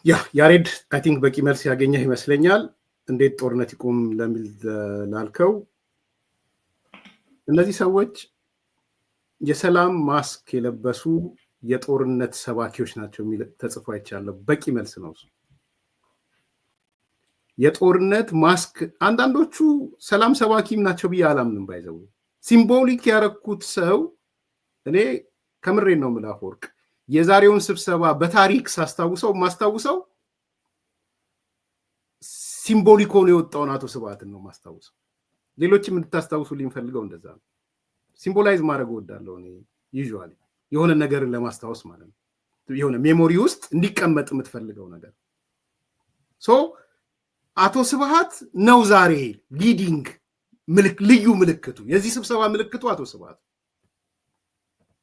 ያሬድ አይ ቲንክ በቂ መልስ ያገኘህ ይመስለኛል። እንዴት ጦርነት ይቁም ለሚል ላልከው እነዚህ ሰዎች የሰላም ማስክ የለበሱ የጦርነት ሰባኪዎች ናቸው የሚል ተጽፎ አይቻለሁ። በቂ መልስ ነው። የጦርነት ማስክ አንዳንዶቹ ሰላም ሰባኪም ናቸው ብዬ አላምንም። ባይዘው ሲምቦሊክ ያረኩት ሰው እኔ ከምሬን ነው የምልህ አፈወርቅ የዛሬውን ስብሰባ በታሪክ ሳስታውሰው ማስታውሰው ሲምቦሊክ ሆኖ የወጣውን አቶ ስብሃትን ነው ማስታውሰው። ሌሎችም እንድታስታውሱ ሊንፈልገው እንደዛ ነው። ሲምቦላይዝ ማድረግ እወዳለሁ እኔ ዩዥዋሊ የሆነ ነገርን ለማስታወስ ማለት ነው። የሆነ ሜሞሪ ውስጥ እንዲቀመጥ የምትፈልገው ነገር ሶ አቶ ስብሃት ነው ዛሬ ሊዲንግ ልዩ ምልክቱ የዚህ ስብሰባ ምልክቱ አቶ ስብሃት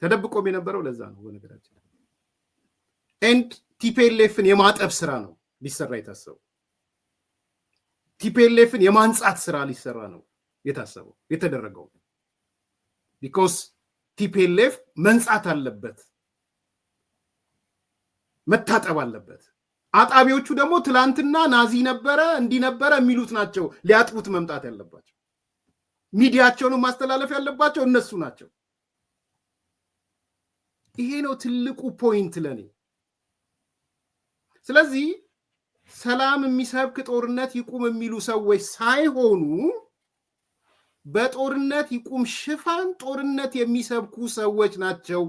ተደብቆም የነበረው ለዛ ነው። በነገራችን ኤንድ ቲፒኤልኤፍን የማጠብ ስራ ነው ሊሰራ የታሰበው። ቲፒኤልኤፍን የማንጻት ስራ ሊሰራ ነው የታሰበው የተደረገው። ቢኮዝ ቲፒኤልኤፍ መንጻት አለበት፣ መታጠብ አለበት። አጣቢዎቹ ደግሞ ትላንትና ናዚ ነበረ እንዲህ ነበረ የሚሉት ናቸው ሊያጥቡት መምጣት ያለባቸው። ሚዲያቸውን ማስተላለፍ ያለባቸው እነሱ ናቸው። ይሄ ነው ትልቁ ፖይንት ለኔ። ስለዚህ ሰላም የሚሰብክ ጦርነት ይቁም የሚሉ ሰዎች ሳይሆኑ በጦርነት ይቁም ሽፋን ጦርነት የሚሰብኩ ሰዎች ናቸው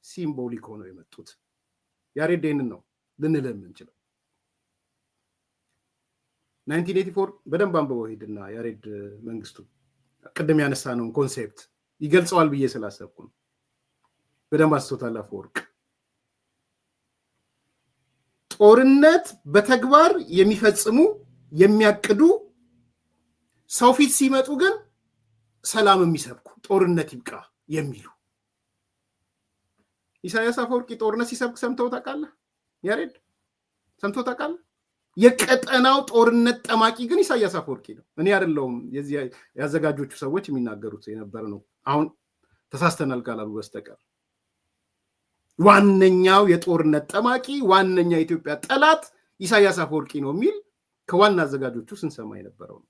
ሲምቦሊክ ሆነው የመጡት። ያሬድ ይህንን ነው ልንል የምንችለው። 1984 በደንብ አንብበው ሄድና ያሬድ መንግስቱ ቅድም ያነሳነውን ኮንሴፕት ይገልጸዋል ብዬ ስላሰብኩ ነው። በደንብ አስቶታል አፈወርቅ። ጦርነት በተግባር የሚፈጽሙ የሚያቅዱ ሰው ፊት ሲመጡ ግን ሰላም የሚሰብኩ ጦርነት ይብቃ የሚሉ። ኢሳያስ አፈወርቂ ጦርነት ሲሰብክ ሰምተው ታውቃለህ? ያሬድ ሰምተው ታውቃለህ? የቀጠናው ጦርነት ጠማቂ ግን ኢሳያስ አፈወርቂ ነው፣ እኔ አይደለሁም። የዚህ ያዘጋጆቹ ሰዎች የሚናገሩት የነበረ ነው። አሁን ተሳስተናል ካላሉ በስተቀር ዋነኛው የጦርነት ጠማቂ ዋነኛ የኢትዮጵያ ጠላት ኢሳያስ አፈወርቂ ነው የሚል ከዋና አዘጋጆቹ ስንሰማ የነበረው ነው።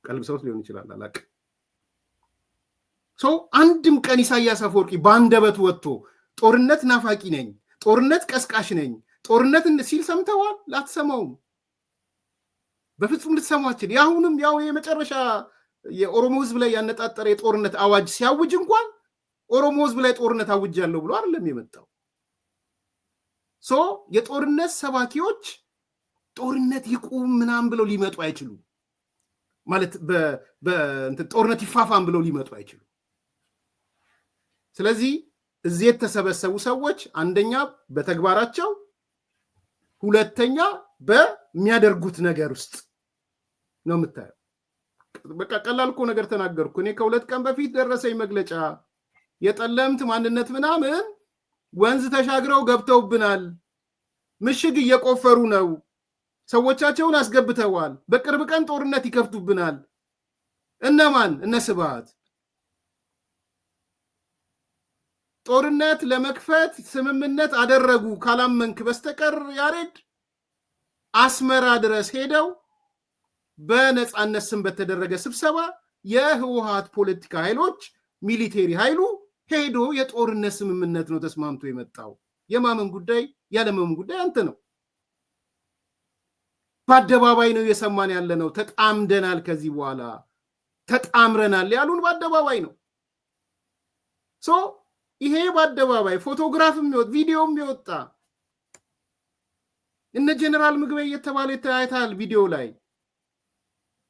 ቀልብሰውት ሊሆን ይችላል አላውቅም። አንድም ቀን ኢሳያስ አፈወርቂ በአንደበቱ ወጥቶ ጦርነት ናፋቂ ነኝ፣ ጦርነት ቀስቃሽ ነኝ፣ ጦርነት ሲል ሰምተዋል? ላትሰማውም በፍጹም ልትሰማችን። የአሁንም ያው የመጨረሻ የኦሮሞ ህዝብ ላይ ያነጣጠረ የጦርነት አዋጅ ሲያውጅ እንኳን ኦሮሞ ህዝብ ላይ ጦርነት አውጃለሁ ብሎ አይደለም የመጣው። የጦርነት ሰባኪዎች ጦርነት ይቁም ምናምን ብለው ሊመጡ አይችሉም። ማለት ጦርነት ይፋፋም ብለው ሊመጡ አይችሉም። ስለዚህ እዚህ የተሰበሰቡ ሰዎች አንደኛ በተግባራቸው፣ ሁለተኛ በሚያደርጉት ነገር ውስጥ ነው የምታየው። በቃ ቀላል እኮ ነገር ተናገርኩ እኔ። ከ2 ቀን በፊት ደረሰኝ መግለጫ የጠለምት ማንነት ምናምን ወንዝ ተሻግረው ገብተውብናል፣ ምሽግ እየቆፈሩ ነው፣ ሰዎቻቸውን አስገብተዋል፣ በቅርብ ቀን ጦርነት ይከፍቱብናል። እነማን? እነ ስብሃት። ጦርነት ለመክፈት ስምምነት አደረጉ ካላመንክ በስተቀር ያሬድ አስመራ ድረስ ሄደው በነፃነት ስም በተደረገ ስብሰባ የህወሓት ፖለቲካ ኃይሎች ሚሊቴሪ ኃይሉ ሄዶ የጦርነት ስምምነት ነው ተስማምቶ የመጣው። የማመን ጉዳይ ያለማመን ጉዳይ አንተ ነው። በአደባባይ ነው የሰማን ያለ ነው። ተጣምደናል፣ ከዚህ በኋላ ተጣምረናል ያሉን በአደባባይ ነው። ይሄ በአደባባይ ፎቶግራፍ የሚወጣ ቪዲዮ የሚወጣ እነ ጀነራል ምግበይ እየተባለ ይታያል ቪዲዮ ላይ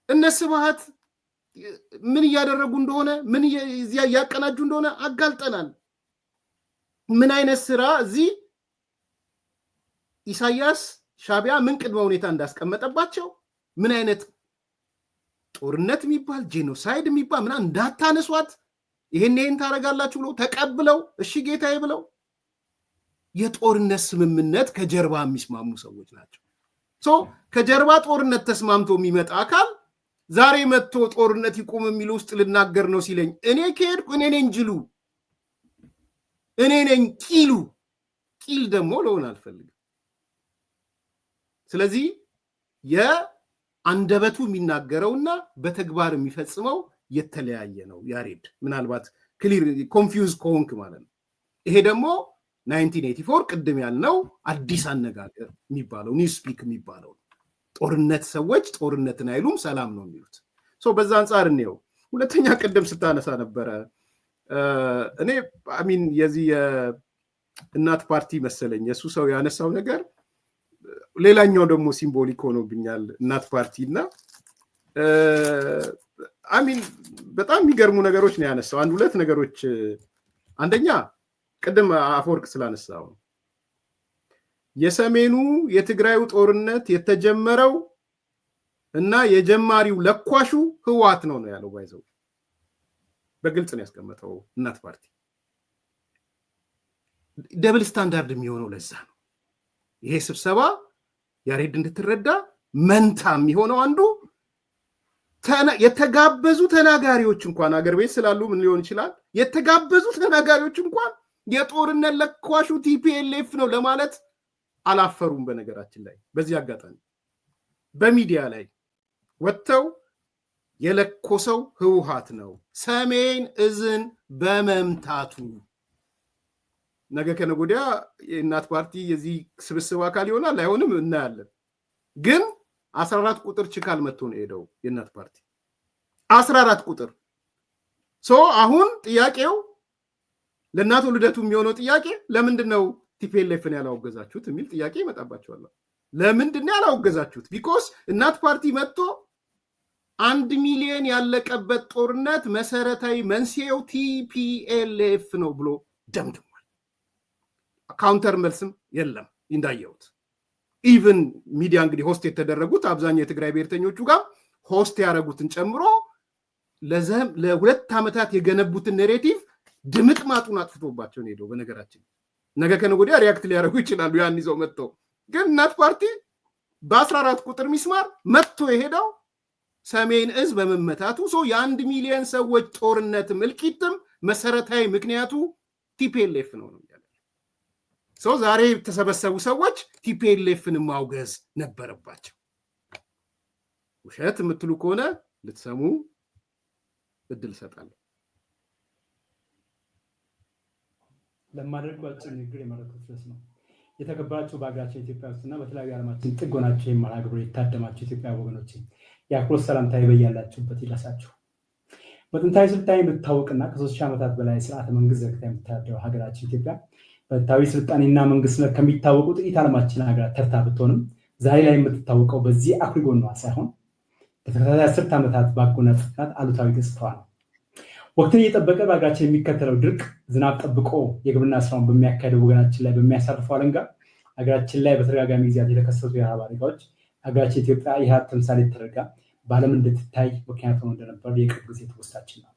እነ ስብሃት ምን እያደረጉ እንደሆነ ምን እያቀናጁ እንደሆነ አጋልጠናል። ምን አይነት ስራ እዚህ ኢሳያስ ሻቢያ ምን ቅድመ ሁኔታ እንዳስቀመጠባቸው ምን አይነት ጦርነት የሚባል ጄኖሳይድ የሚባል ምናምን እንዳታነሷት ይሄን ታረጋላችሁ ብሎ ተቀብለው እሺ ጌታዬ ብለው የጦርነት ስምምነት ከጀርባ የሚስማሙ ሰዎች ናቸው። ከጀርባ ጦርነት ተስማምቶ የሚመጣ አካል ዛሬ መጥቶ ጦርነት ይቁም የሚል ውስጥ ልናገር ነው ሲለኝ እኔ ከሄድኩ እኔ ነኝ ጅሉ፣ እኔ ነኝ ቂሉ። ቂል ደግሞ ለሆን አልፈልግም። ስለዚህ የአንደበቱ የሚናገረውና በተግባር የሚፈጽመው የተለያየ ነው ያሬድ። ምናልባት ክሊር ኮንፊውዝ ከሆንክ ማለት ነው። ይሄ ደግሞ 1984 ቅድም ያልነው አዲስ አነጋገር የሚባለው ኒውስፒክ የሚባለው ጦርነት ሰዎች ጦርነትን አይሉም ሰላም ነው የሚሉት። በዛ አንጻር ነው። ሁለተኛ ቅድም ስታነሳ ነበረ እኔ አሚን የዚህ እናት ፓርቲ መሰለኝ የሱ ሰው ያነሳው ነገር ሌላኛው ደግሞ ሲምቦሊክ ሆኖብኛል። እናት ፓርቲ እና አሚን በጣም የሚገርሙ ነገሮች ነው ያነሳው። አንድ ሁለት ነገሮች አንደኛ ቅድም አፈወርቅ ስላነሳው የሰሜኑ የትግራዩ ጦርነት የተጀመረው እና የጀማሪው ለኳሹ ህወሓት ነው ያለው። ባይዘው በግልጽ ነው ያስቀመጠው እናት ፓርቲ። ደብል ስታንዳርድ የሚሆነው ለዛ ነው። ይሄ ስብሰባ ያሬድ እንድትረዳ መንታ የሚሆነው አንዱ የተጋበዙ ተናጋሪዎች እንኳን አገር ቤት ስላሉ ምን ሊሆን ይችላል የተጋበዙ ተናጋሪዎች እንኳን የጦርነት ለኳሹ ቲፒኤልኤፍ ነው ለማለት አላፈሩም። በነገራችን ላይ በዚህ አጋጣሚ በሚዲያ ላይ ወጥተው የለኮሰው ህወሓት ነው ሰሜን እዝን በመምታቱ። ነገ ከነገ ወዲያ የእናት ፓርቲ የዚህ ስብስብ አካል ይሆናል አይሆንም እናያለን። ግን 14 ቁጥር ችካል መጥቶ ነው ሄደው የእናት ፓርቲ 14 ቁጥር አሁን ጥያቄው ለእናቱ ልደቱ የሚሆነው ጥያቄ ለምንድነው ቲፒኤልኤፍን ያላወገዛችሁት የሚል ጥያቄ ይመጣባቸዋል። ለምንድነው ያላወገዛችሁት? ቢኮዝ እናት ፓርቲ መጥቶ 1 ሚሊዮን ያለቀበት ጦርነት መሰረታዊ መንስኤው ቲፒኤልኤፍ ነው ብሎ ደምድሟል። ካውንተር መልስም የለም እንዳየሁት። ኢቭን ሚዲያ እንግዲህ ሆስት የተደረጉት አብዛኛው የትግራይ ብሔርተኞቹ ጋር ሆስት ያደረጉትን ጨምሮ ለ2 ዓመታት የገነቡትን ኔሬቲቭ ድምጥ ማጡን አጥፍቶባቸው ነው ሄደው። በነገራችን ነገ ከነገ ወዲያ ሪያክት ሊያደርጉ ይችላሉ ያን ይዘው መጥተው። ግን እናት ፓርቲ በ14 ቁጥር ሚስማር መጥቶ የሄደው ሰሜን እዝ በመመታቱ የ1 ሚሊዮን ሰዎች ጦርነትም እልቂትም መሰረታዊ ምክንያቱ ቲፒኤልኤፍ ነው ያለው። ዛሬ የተሰበሰቡ ሰዎች ቲፒኤልኤፍን ማውገዝ ነበረባቸው። ውሸት የምትሉ ከሆነ ልትሰሙ እድል እሰጣለሁ። ለማድረግ አጭር ንግግር የመረጥኩት ድረስ ነው። የተከበራችሁ በሀገራችን ኢትዮጵያ ውስጥና በተለያዩ ዓለማችን ጥግ ሆናችሁ የመርሃ ግብሩ የታደማችሁ ኢትዮጵያ ወገኖች የአክብሮት ሰላምታዬ በያላችሁበት ይድረሳችሁ። በጥንታዊ ስልጣኔ የምትታወቅና ከ3000 ዓመታት በላይ ስርዓተ መንግስት ዘግታ የምትተዳደረው ሀገራችን ኢትዮጵያ በጥንታዊ ስልጣኔና መንግስትነት ከሚታወቁ ጥቂት ዓለማችን ሀገራት ተርታ ብትሆንም ዛሬ ላይ የምትታወቀው በዚህ አኩሪ ጎኗ ሳይሆን በተከታታይ 10 ዓመታት ባጎናጸፋት አሉታዊ ገጽታዋ ነው። ወቅትን እየጠበቀ በሀገራችን የሚከተለው ድርቅ ዝናብ ጠብቆ የግብርና ስራውን በሚያካሄደው ወገናችን ላይ በሚያሳርፈው አለንጋ ሀገራችን ላይ በተደጋጋሚ ጊዜያት የተከሰቱ የረሃብ አደጋዎች ሀገራችን ኢትዮጵያ የረሃብ ተምሳሌ ተደርጋ በዓለም እንድትታይ ምክንያት ሆኖ እንደነበር የቅርብ ጊዜ ትውስታችን ነው።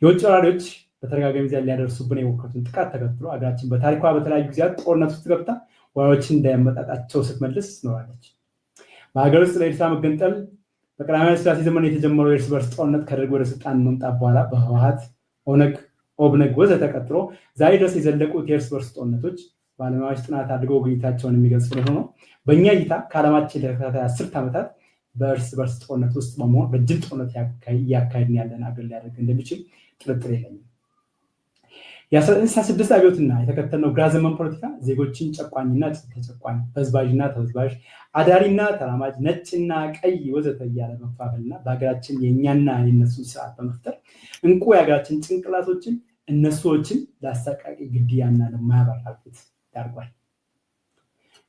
የውጭ ወራሪዎች በተደጋጋሚ ጊዜያት ሊያደርሱብን የሞከሩትን ጥቃት ተከትሎ ሀገራችን በታሪኳ በተለያዩ ጊዜያት ጦርነት ውስጥ ገብታ ወራሪዎችን እንዳያመጣጣቸው ስትመልስ ኖራለች። በሀገር ውስጥ ለኤርትራ መገንጠል በቀዳማዊ ኃይለ ሥላሴ ዘመን የተጀመረው የእርስ በርስ ጦርነት ከደርግ ወደ ስልጣን መምጣት በኋላ በህወሓት ኦብነግ ወዘተ ተቀጥሎ ዛሬ ድረስ የዘለቁት የእርስ በርስ ጦርነቶች ባለሙያዎች ጥናት አድርገው ግኝታቸውን የሚገልጹ ሆኖ በእኛ እይታ ከዓለማችን ለተከታታይ 10 ዓመታት በእርስ በርስ ጦርነት ውስጥ በመሆን ረጅም ጦርነት እያካሄድን ያለን አገር ሊያደርግ እንደሚችል ጥርጥር የለኝም። የ1966 አብዮትና የተከተልነው ግራ ዘመን ፖለቲካ ዜጎችን ጨቋኝና ተጨቋኝ፣ በዝባዥና ተበዝባዥ፣ አዳሪና ተራማጅ፣ ነጭና ቀይ ወዘተ እያለ መፋፈልና በሀገራችን የእኛና የነሱን ስርዓት በመፍጠር እንቁ የሀገራችን ጭንቅላቶችን እነሱዎችን ለአሰቃቂ ግድያና ለማያባራ እልቂት ዳርጓል።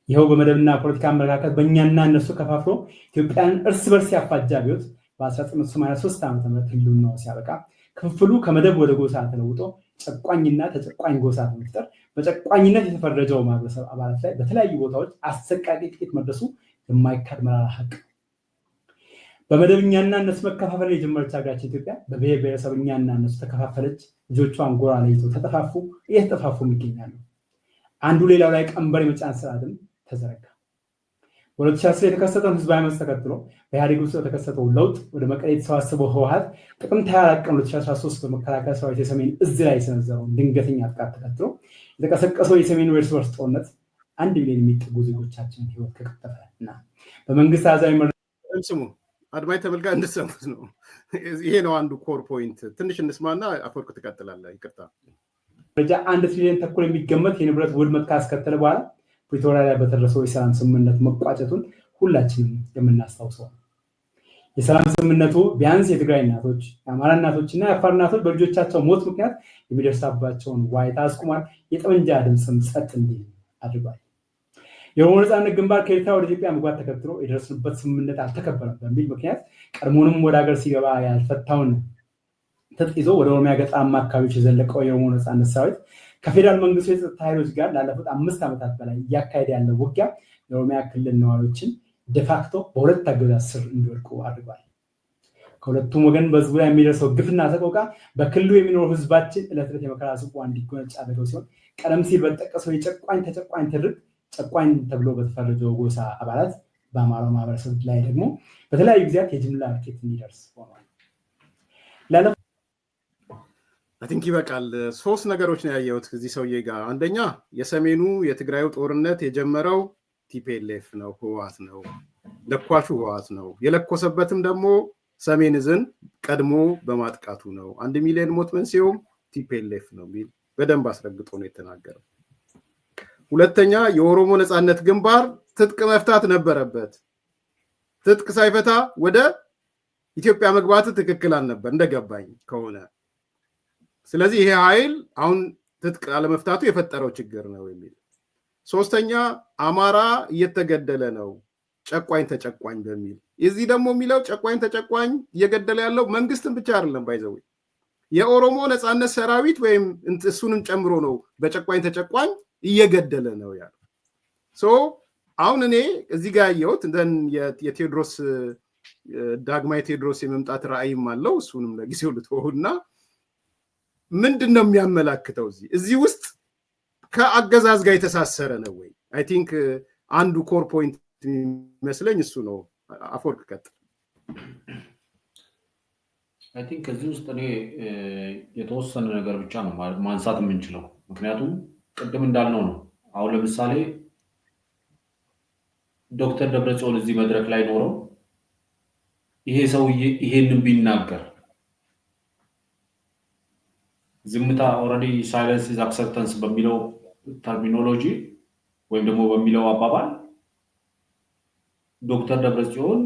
ይኸው በመደብና ፖለቲካ አመለካከት በእኛና እነሱ ከፋፍሎ ኢትዮጵያን እርስ በርስ ያፋጃ አብዮት በ1983 ዓ.ም ህልውናው ሲያበቃ ክፍፍሉ ከመደብ ወደ ጎሳ ተለውጦ ጨቋኝና ተጨቋኝ ጎሳ በመፍጠር በጨቋኝነት የተፈረጀው ማህበረሰብ አባላት ላይ በተለያዩ ቦታዎች አሰቃቂ ጥቂት መድረሱ የማይካድ መራራ ሀቅ። በመደብኛና እነሱ መከፋፈል የጀመረች ሀገራችን ኢትዮጵያ በብሔር ብሔረሰብኛና እነሱ ተከፋፈለች። ልጆቿን ጎራ ለይተው ተጠፋፉ፣ እየተጠፋፉም ይገኛሉ። አንዱ ሌላው ላይ ቀንበር የመጫን ስርዓትም ተዘረጋ። በ2010 የተከሰተውን ህዝባዊ አመፅ ተከትሎ በኢህአዴግ ውስጥ የተከሰተው ለውጥ ወደ መቀሌ የተሰባሰበው ህወሓት ጥቅምት 24 ቀን 2013 በመከላከያ ሰራዊት የሰሜን እዝ ላይ የሰነዘረውን ድንገተኛ ጥቃት ተከትሎ የተቀሰቀሰው የሰሜኑ የእርስ በርስ ጦርነት 1 ሚሊዮን የሚጠጉ ዜጎቻችን ህይወት ከቀጠፈ እና በመንግስት አዛዊ ስሙ አድማጭ ተመልካች እንድትሰሙት ነው። ይሄ ነው አንዱ ኮር ፖይንት። ትንሽ እንስማና አፈወርቅ ትቀጥላለህ። ይቅርታ። ደረጃ 1 ትሪሊዮን ተኩል የሚገመት የንብረት ውድመት ካስከተለ በኋላ ፕሪቶሪያ ላይ በተደረሰው የሰላም ስምምነት መቋጨቱን ሁላችንም የምናስታውሰው ነው። የሰላም ስምምነቱ ቢያንስ የትግራይ እናቶች፣ የአማራ እናቶችና የአፋር እናቶች በልጆቻቸው ሞት ምክንያት የሚደርሳባቸውን ዋይታ አስቁሟል። የጠመንጃ ድምፅም ጸጥ እንዲል አድርጓል። የኦሮሞ ነፃነት ግንባር ከኤርትራ ወደ ኢትዮጵያ መግባት ተከትሎ የደረስንበት ስምምነት አልተከበረም በሚል ምክንያት ቀድሞንም ወደ ሀገር ሲገባ ያልፈታውን ትጥቅ ይዞ ወደ ኦሮሚያ ገጠራማ አካባቢዎች የዘለቀው የኦሮሞ ነፃነት ሰራዊት ከፌዴራል መንግስቱ የጸጥታ ኃይሎች ጋር ላለፉት 5 ዓመታት በላይ እያካሄደ ያለው ውጊያ የኦሮሚያ ክልል ነዋሪዎችን ደፋክቶ በሁለት አገዛዝ ስር እንዲወድቁ አድርጓል። ከሁለቱም ወገን በህዝቡ ላይ የሚደርሰው ግፍና ሰቆቃ በክልሉ የሚኖሩ ህዝባችን ዕለት ዕለት የመከራ ጽዋ እንዲጎነጭ አድርገው ሲሆን ቀደም ሲል በተጠቀሰው የጨቋኝ ተጨቋኝ ትርክ ጨቋኝ ተብሎ በተፈረጀው ጎሳ አባላት በአማራው ማህበረሰብ ላይ ደግሞ በተለያዩ ጊዜያት የጅምላ እልቂት እንዲደርስ ሆኗል። ቲንክ ይበቃል። 3 ነገሮች ነው ያየሁት እዚህ ሰውዬ ጋር። አንደኛ የሰሜኑ የትግራዩ ጦርነት የጀመረው ቲፒኤልኤፍ ነው፣ ህወሓት ነው፣ ለኳሹ ህወሓት ነው። የለኮሰበትም ደግሞ ሰሜን ዕዝን ቀድሞ በማጥቃቱ ነው። 1 ሚሊዮን ሞት መንስኤውም ቲፒኤልኤፍ ነው የሚል በደንብ አስረግጦ ነው የተናገረው። ሁለተኛ የኦሮሞ ነፃነት ግንባር ትጥቅ መፍታት ነበረበት። ትጥቅ ሳይፈታ ወደ ኢትዮጵያ መግባት ትክክል አልነበር እንደገባኝ ከሆነ። ስለዚህ ይሄ ኃይል አሁን ትጥቅ አለመፍታቱ የፈጠረው ችግር ነው የሚል። ሶስተኛ አማራ እየተገደለ ነው ጨቋኝ ተጨቋኝ በሚል። እዚህ ደግሞ የሚለው ጨቋኝ ተጨቋኝ እየገደለ ያለው መንግስትን ብቻ አይደለም፣ ባይዘው የኦሮሞ ነፃነት ሰራዊት ወይም እሱንም ጨምሮ ነው በጨቋኝ ተጨቋኝ እየገደለ ነው ያለው። አሁን እኔ እዚህ ጋር ያየሁት የቴዎድሮስ ዳግማዊ ቴዎድሮስ የመምጣት ራዕይም አለው። እሱንም ለጊዜው ልትሆና ምንድን ነው የሚያመላክተው? እዚህ ውስጥ ከአገዛዝ ጋር የተሳሰረ ነው ወይ? አይ ቲንክ አንዱ ኮር ፖይንት የሚመስለኝ እሱ ነው። አፈወርቅ ቀጥል። አይ ቲንክ እዚህ ውስጥ እኔ የተወሰነ ነገር ብቻ ነው ማንሳት የምንችለው። ምክንያቱም ቅድም እንዳልነው ነው። አሁን ለምሳሌ ዶክተር ደብረጽዮን እዚህ መድረክ ላይ ኖረው ይሄ ሰውዬ ይሄንን ቢናገር ዝምታ ኦልሬዲ ሳይለንስ ኢዝ አክሰፕታንስ በሚለው ተርሚኖሎጂ ወይም ደግሞ በሚለው አባባል ዶክተር ደብረጽዮን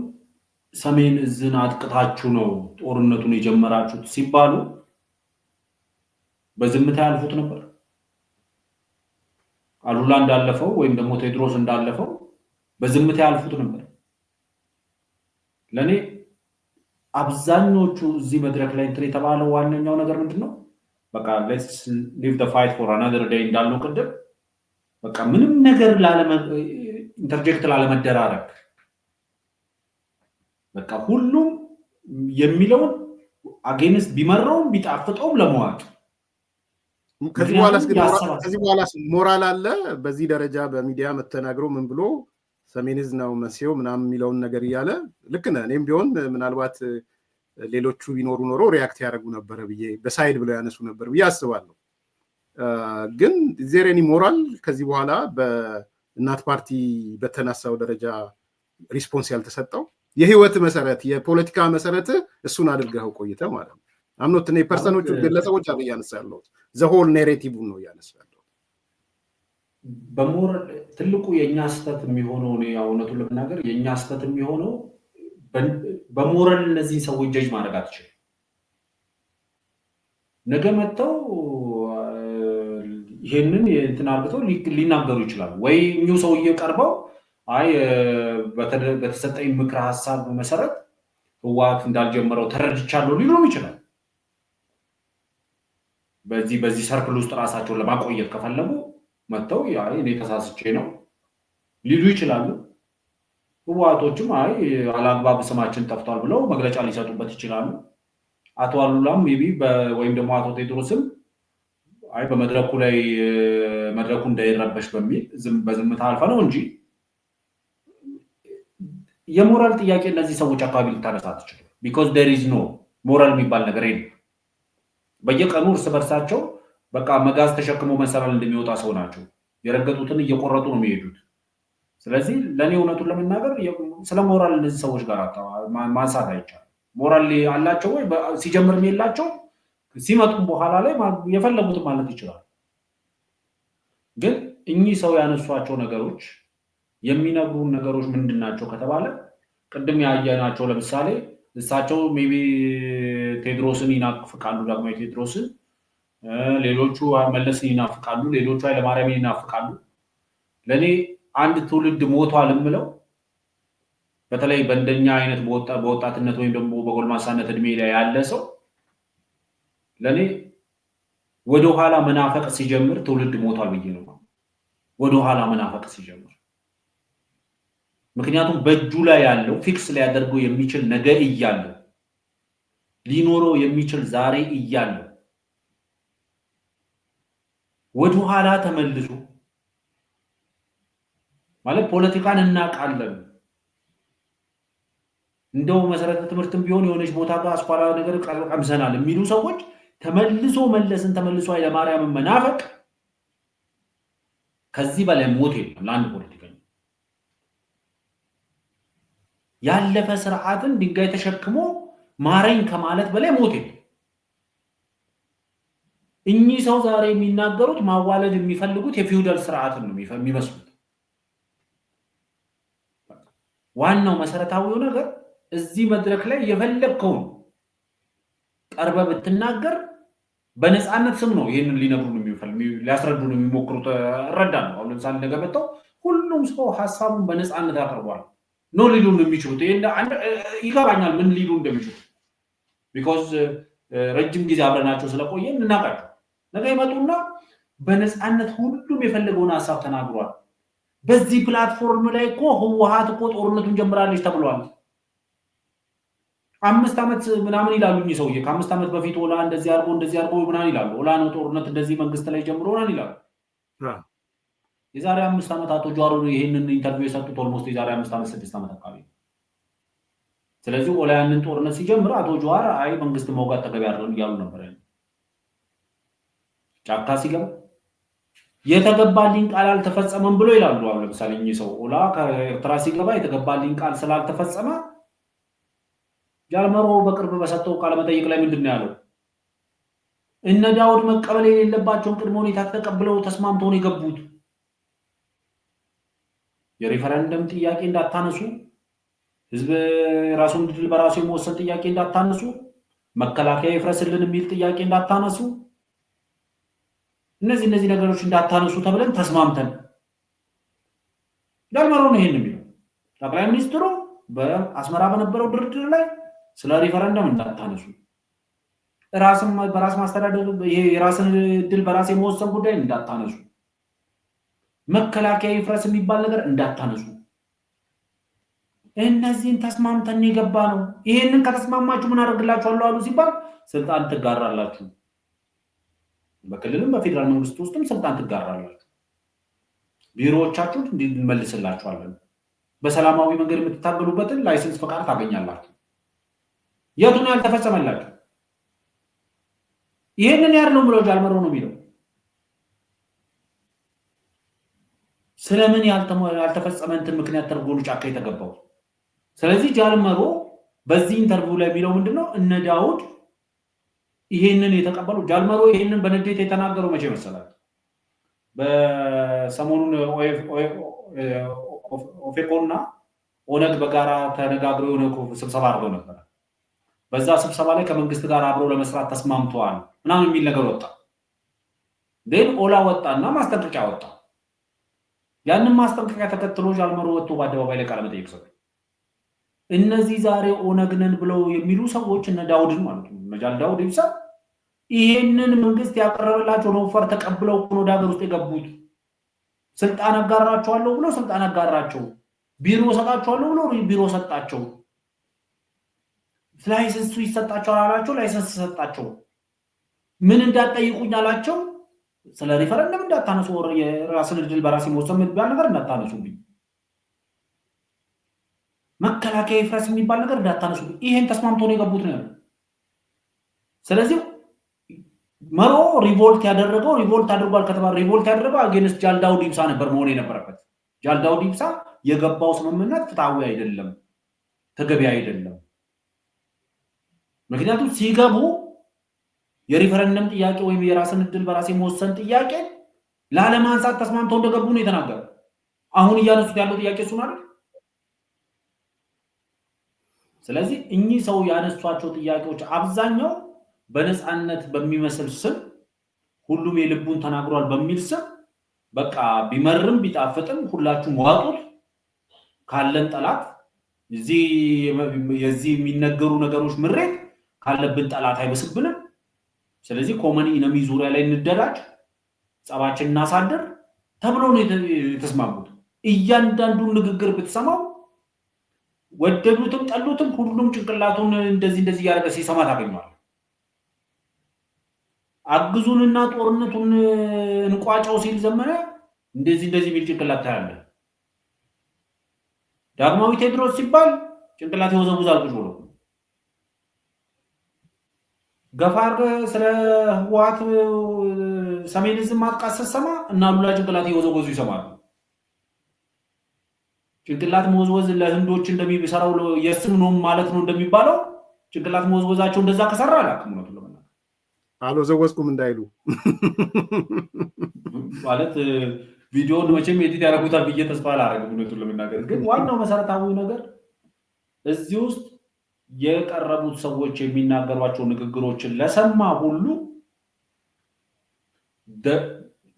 ሰሜን ዕዝን አጥቅታችሁ ነው ጦርነቱን የጀመራችሁት ሲባሉ በዝምታ ያልፉት ነበር። አሉላ እንዳለፈው ወይም ደግሞ ቴዎድሮስ እንዳለፈው በዝምታ ያልፉት ነበር። ለኔ አብዛኞቹ እዚህ መድረክ ላይ እንትን የተባለው ዋነኛው ነገር ምንድነው? በቃ ሌትስ ሊቭ ዘ ፋይት ፎር አናዘር ዴይ እንዳለው ቅድም በቃ ምንም ነገር ኢንተርጀክት ላለመደራረግ በቃ ሁሉም የሚለውን አጌንስት ቢመራውም ቢጣፍጠውም ለመዋጥ ከዚህ በኋላ ሞራል አለ። በዚህ ደረጃ በሚዲያ መተናግሮ ምን ብሎ ሰሜን ዕዝ ነው መንስኤው ምናምን የሚለውን ነገር እያለ ልክ ነህ። እኔም ቢሆን ምናልባት ሌሎቹ ቢኖሩ ኖሮ ሪያክት ያደርጉ ነበረ ብዬ በሳይድ ብለው ያነሱ ነበር ብዬ አስባለሁ። ግን ዜሬኒ ሞራል ከዚህ በኋላ በእናት ፓርቲ በተነሳው ደረጃ ሪስፖንስ ያልተሰጠው የህይወት መሰረት የፖለቲካ መሰረት እሱን አድርገው ቆይተ ማለት ነው። አምኖት እኔ ፐርሰኖቹ ግለሰቦች አለ እያነሳ ያለሁት ዘሆል ኔሬቲቭን ነው እያነሳ ያለሁት። በሞራል ትልቁ የእኛ ስተት የሚሆነው እውነቱን ለመናገር የእኛ ስተት የሚሆነው በሞራል እነዚህ ሰዎች ጀጅ ማድረግ አትችልም። ነገ መጥተው ይሄንን እንትን አድርገው ሊናገሩ ይችላሉ ወይ እኚሁ ሰውዬ ቀርበው አይ በተሰጠኝ ምክረ ሀሳብ መሰረት ህወሓት እንዳልጀመረው ተረድቻለሁ ሊሉም ይችላል። በዚህ ሰርክል ውስጥ ራሳቸውን ለማቆየት ከፈለጉ መጥተው እኔ ተሳስቼ ነው ሊሉ ይችላሉ። ህወሓቶችም አይ አላግባብ ስማችን ጠፍቷል ብለው መግለጫ ሊሰጡበት ይችላሉ። አቶ አሉላም ሜቢ ወይም ደግሞ አቶ ቴዎድሮስም አይ በመድረኩ ላይ መድረኩ እንዳይረበሽ በሚል በዝምታ አልፈ ነው እንጂ የሞራል ጥያቄ እነዚህ ሰዎች አካባቢ ልታነሳ አትችልም። ቢኮዝ ዴር ኢዝ ኖ ሞራል የሚባል ነገር የለም። በየቀኑ እርስ በርሳቸው በቃ መጋዝ ተሸክሞ መሰላል እንደሚወጣ ሰው ናቸው። የረገጡትን እየቆረጡ ነው የሚሄዱት። ስለዚህ ለእኔ እውነቱን ለመናገር ስለ ሞራል እነዚህ ሰዎች ጋር ማንሳት አይቻልም። ሞራል አላቸው ወይ? ሲጀምርም የላቸው፣ ሲመጡም በኋላ ላይ የፈለጉትን ማለት ይችላል። ግን እኚህ ሰው ያነሷቸው ነገሮች የሚነግሩን ነገሮች ምንድን ናቸው ከተባለ ቅድም ያየናቸው ለምሳሌ እሳቸው ሜይ ቢ ቴዎድሮስን ይናፍቃሉ፣ ዳግማዊ ቴዎድሮስን፣ ሌሎቹ መለስን ይናፍቃሉ፣ ሌሎቹ ኃይለማርያምን ይናፍቃሉ። ለእኔ አንድ ትውልድ ሞቷል የምለው በተለይ በእንደኛ አይነት በወጣትነት ወይም ደግሞ በጎልማሳነት እድሜ ላይ ያለ ሰው ለእኔ ወደኋላ መናፈቅ ሲጀምር ትውልድ ሞቷል ብዬ ነው። ወደኋላ መናፈቅ ሲጀምር፣ ምክንያቱም በእጁ ላይ ያለው ፊክስ ሊያደርገው የሚችል ነገ እያለው ሊኖረው የሚችል ዛሬ እያለው ወደኋላ ተመልሶ ማለት ፖለቲካን እናውቃለን እንደው መሰረተ ትምህርትም ቢሆን የሆነች ቦታ ጋር አስኳላ ነገር ቀምሰናል የሚሉ ሰዎች ተመልሶ መለስን ተመልሶ ኃይለማርያምን መናፈቅ ከዚህ በላይ ሞት የለም ለአንድ ፖለቲከኛ። ያለፈ ስርዓትን ድንጋይ ተሸክሞ ማረኝ ከማለት በላይ ሞት የለም። እኚህ ሰው ዛሬ የሚናገሩት ማዋለድ የሚፈልጉት የፊውዳል ስርዓትን ነው የሚመስሉት። ዋናው መሰረታዊው ነገር እዚህ መድረክ ላይ የፈለግከውን ቀርበ ብትናገር በነፃነት ስም ነው ይህንን ሊነግሩን ሊያስረዱን የሚሞክሩት። እረዳለሁ። አሁን ለምሳሌ ነገ መጥተው ሁሉም ሰው ሀሳቡን በነፃነት ያቀርቧል ነው ሊሉን የሚችሉት። ይገባኛል ምን ሊሉ እንደሚችሉ ቢኮዝ ረጅም ጊዜ አብረናቸው ስለቆየን እናውቃቸው። ነገ ይመጡና በነፃነት ሁሉም የፈለገውን ሀሳብ ተናግሯል። በዚህ ፕላትፎርም ላይ እኮ ህወሓት እኮ ጦርነቱን ጀምራለች ተብሏል። 5 ዓመት ምናምን ይላሉ እኚህ ሰውዬ። ከ5 ዓመት በፊት ኦላ እንደዚህ አድርጎ ምናምን ይላሉ። ኦላ ነው ጦርነት እንደዚህ መንግስት ላይ ጀምሮ ምናምን ይላሉ። የዛሬ 5 ዓመት አቶ ጀዋር ይህንን ኢንተርቪው የሰጡት ኦልሞስት የዛሬ 5 ዓመት 6 ዓመት አካባቢ። ስለዚህ ኦላ ያንን ጦርነት ሲጀምር አቶ ጀዋር አይ መንግስት መውጋት ተገቢ አይደለም እያሉ ነበር። ጫካ ሲገባ የተገባልኝ ቃል አልተፈጸመም ብሎ ይላሉ። አሁን ለምሳሌ እኚህ ሰው ኦላ ከኤርትራ ሲገባ የተገባልኝ ቃል ስላልተፈጸመ ጃልመሮ በቅርብ በሰጠው ቃለ መጠይቅ ላይ ምንድን ነው ያለው? እነ ዳውድ መቀበል የሌለባቸውን ቅድመ ሁኔታ ተቀብለው ተስማምተው ነው የገቡት። የሪፈረንደም ጥያቄ እንዳታነሱ፣ ህዝብ ራሱን ድል በራሱ የመወሰን ጥያቄ እንዳታነሱ፣ መከላከያ ይፍረስልን የሚል ጥያቄ እንዳታነሱ፣ እነዚህ ነገሮች እንዳታነሱ ተብለን ተስማምተን ጃልመሮ ነው ይሄን የሚለው። ጠቅላይ ሚኒስትሩ በአስመራ በነበረው ድርድር ላይ ስለ ሪፈረንደም እንዳታነሱ፣ ራስን በራስ ማስተዳደር የራስን ድል በራስ የመወሰን ጉዳይ እንዳታነሱ፣ መከላከያ ይፍረስ የሚባል ነገር እንዳታነሱ፣ እነዚህን ተስማምተን የገባ ነው። ይሄንን ከተስማማችሁ ምን አደርግላችኋለሁ አሉ ሲባል ስልጣን ትጋራላችሁ፣ በክልልም በፌዴራል መንግስት ውስጥም ስልጣን ትጋራላችሁ፣ ቢሮዎቻችሁን እንመልስላችኋለን፣ በሰላማዊ መንገድ የምትታገሉበትን ላይሰንስ ፈቃድ ታገኛላችሁ። የቱን ያልተፈጸመላችሁ? ይሄንን ያለው ብለው ጃልመሮ ነው የሚለው። ስለምን ያልተፈጸመ እንትን ምክንያት ተርጎ ጫካ የተገባው? ስለዚህ ጃልመሮ በዚህ ኢንተርቪው ላይ የሚለው ምንድነው? እነ ዳውድ ይሄንን የተቀበሉ ጃልመሮ ይሄንን በንዴት የተናገረው መቼ መሰላችሁ? በሰሞኑን ኦፌኮና ኦነግ በጋራ ተነጋግረው የሆነ ስብሰባ አድርገው ነበር። በዛ ስብሰባ ላይ ከመንግስት ጋር አብረው ለመስራት ተስማምተዋል ምናምን የሚል ነገር ወጣ። ግን ኦላ ወጣና ማስጠንቀቂያ ወጣ። ያንን ማስጠንቀቂያ ተከትሎ ጃልመሮ ወጥቶ በአደባባይ ላይ ቃለ መጠይቅ ሰጠ። እነዚህ ዛሬ ኦነግ ነን ብለው የሚሉ ሰዎች እነ ዳውድን ማለት ነው፣ እነ ጃል ዳውድ ይብሳ ይሄንን መንግስት ያቀረበላቸውን ኦፈር ተቀብለው ወደ ሀገር ውስጥ የገቡት። ስልጣን አጋራቸዋለሁ ብሎ ስልጣን አጋራቸው፣ ቢሮ ሰጣቸዋለሁ ብሎ ቢሮ ሰጣቸው፣ ላይሰንስ ይሰጣቸዋል አላቸው፣ ላይሰንስ ሰጣቸው። ምን እንዳትጠይቁኝ አላቸው? ስለ ሪፈረንደም እንዳታነሱ፣ የራስን ዕድል በራስ መወሰን የሚባል ነገር እንዳታነሱብኝ፣ መከላከያ ይፍረስ የሚባል ነገር እንዳታነሱብኝ። ይሄን ተስማምቶ ነው የገቡት ነው ያለው። ስለዚህ መሮ ሪቮልት አድርጓል ከተባለ ሪቮልት ያደረገው አጌንስት ጃልዳውድ ኢብሳ ነበር መሆን የነበረበት። ጃልዳውድ ኢብሳ የገባው ስምምነት ፍትሃዊ አይደለም፣ ተገቢ አይደለም። ምክንያቱም ሲገቡ የሪፈረንደም ጥያቄ ወይም የራስን እድል በራስ የመወሰን ጥያቄ ላለማንሳት ተስማምተው እንደገቡ ነው የተናገረው። አሁን እያነሱት ያለው ጥያቄ እሱን አይደል? ስለዚህ እኚህ ሰው ያነሷቸው ጥያቄዎች አብዛኛው በነፃነት በሚመስል ስም ሁሉም የልቡን ተናግሯል በሚል ስም በቃ ቢመርም ቢጣፍጥም ሁላችሁም ዋጡት ካለን ጠላት የዚህ የሚነገሩ ነገሮች ምሬት ካለብን ጠላት አይበስብንም። ስለዚህ ኮመን ኢነሚ ዙሪያ ላይ እንደራጅ፣ ጸባችን እናሳድር ተብሎ ነው የተስማሙት። እያንዳንዱን ንግግር ብትሰማው ወደዱትም ጠሉትም ሁሉም ጭንቅላቱን እንደዚህ ያደረገ ሲሰማ ታገኘዋል። አግዙንና ጦርነቱን እንቋጫው ሲል ዘመነ እንደዚህ የሚል ጭንቅላት ታያለ። ዳግማዊ ቴዎድሮስ ሲባል ጭንቅላት ይወዘውዛል ቁጭ ብሎ። ገፋር ስለ ህወሓት ሰሜን ዕዝ ማጥቃት ስትሰማ እና ሉላ ጭንቅላት ይወዘውዙ ይሰማሉ። ጭንቅላት መወዝወዝ ለህንዶች እንደሚሰራው የስም ነው ማለት ነው እንደሚባለው ጭንቅላት መወዝወዛቸው እንደዛ ከሰራ አላውቅም ነው ለምን አልወዘወዝኩም እንዳይሉ ማለት ቪዲዮውን መቼም ኤዲት ያደርጉታል ብዬ ተስፋ አላደርግም። እውነቱን ለመናገር ግን ዋናው መሰረታዊ ነገር እዚህ ውስጥ የቀረቡት ሰዎች የሚናገሯቸው ንግግሮችን ለሰማ ሁሉ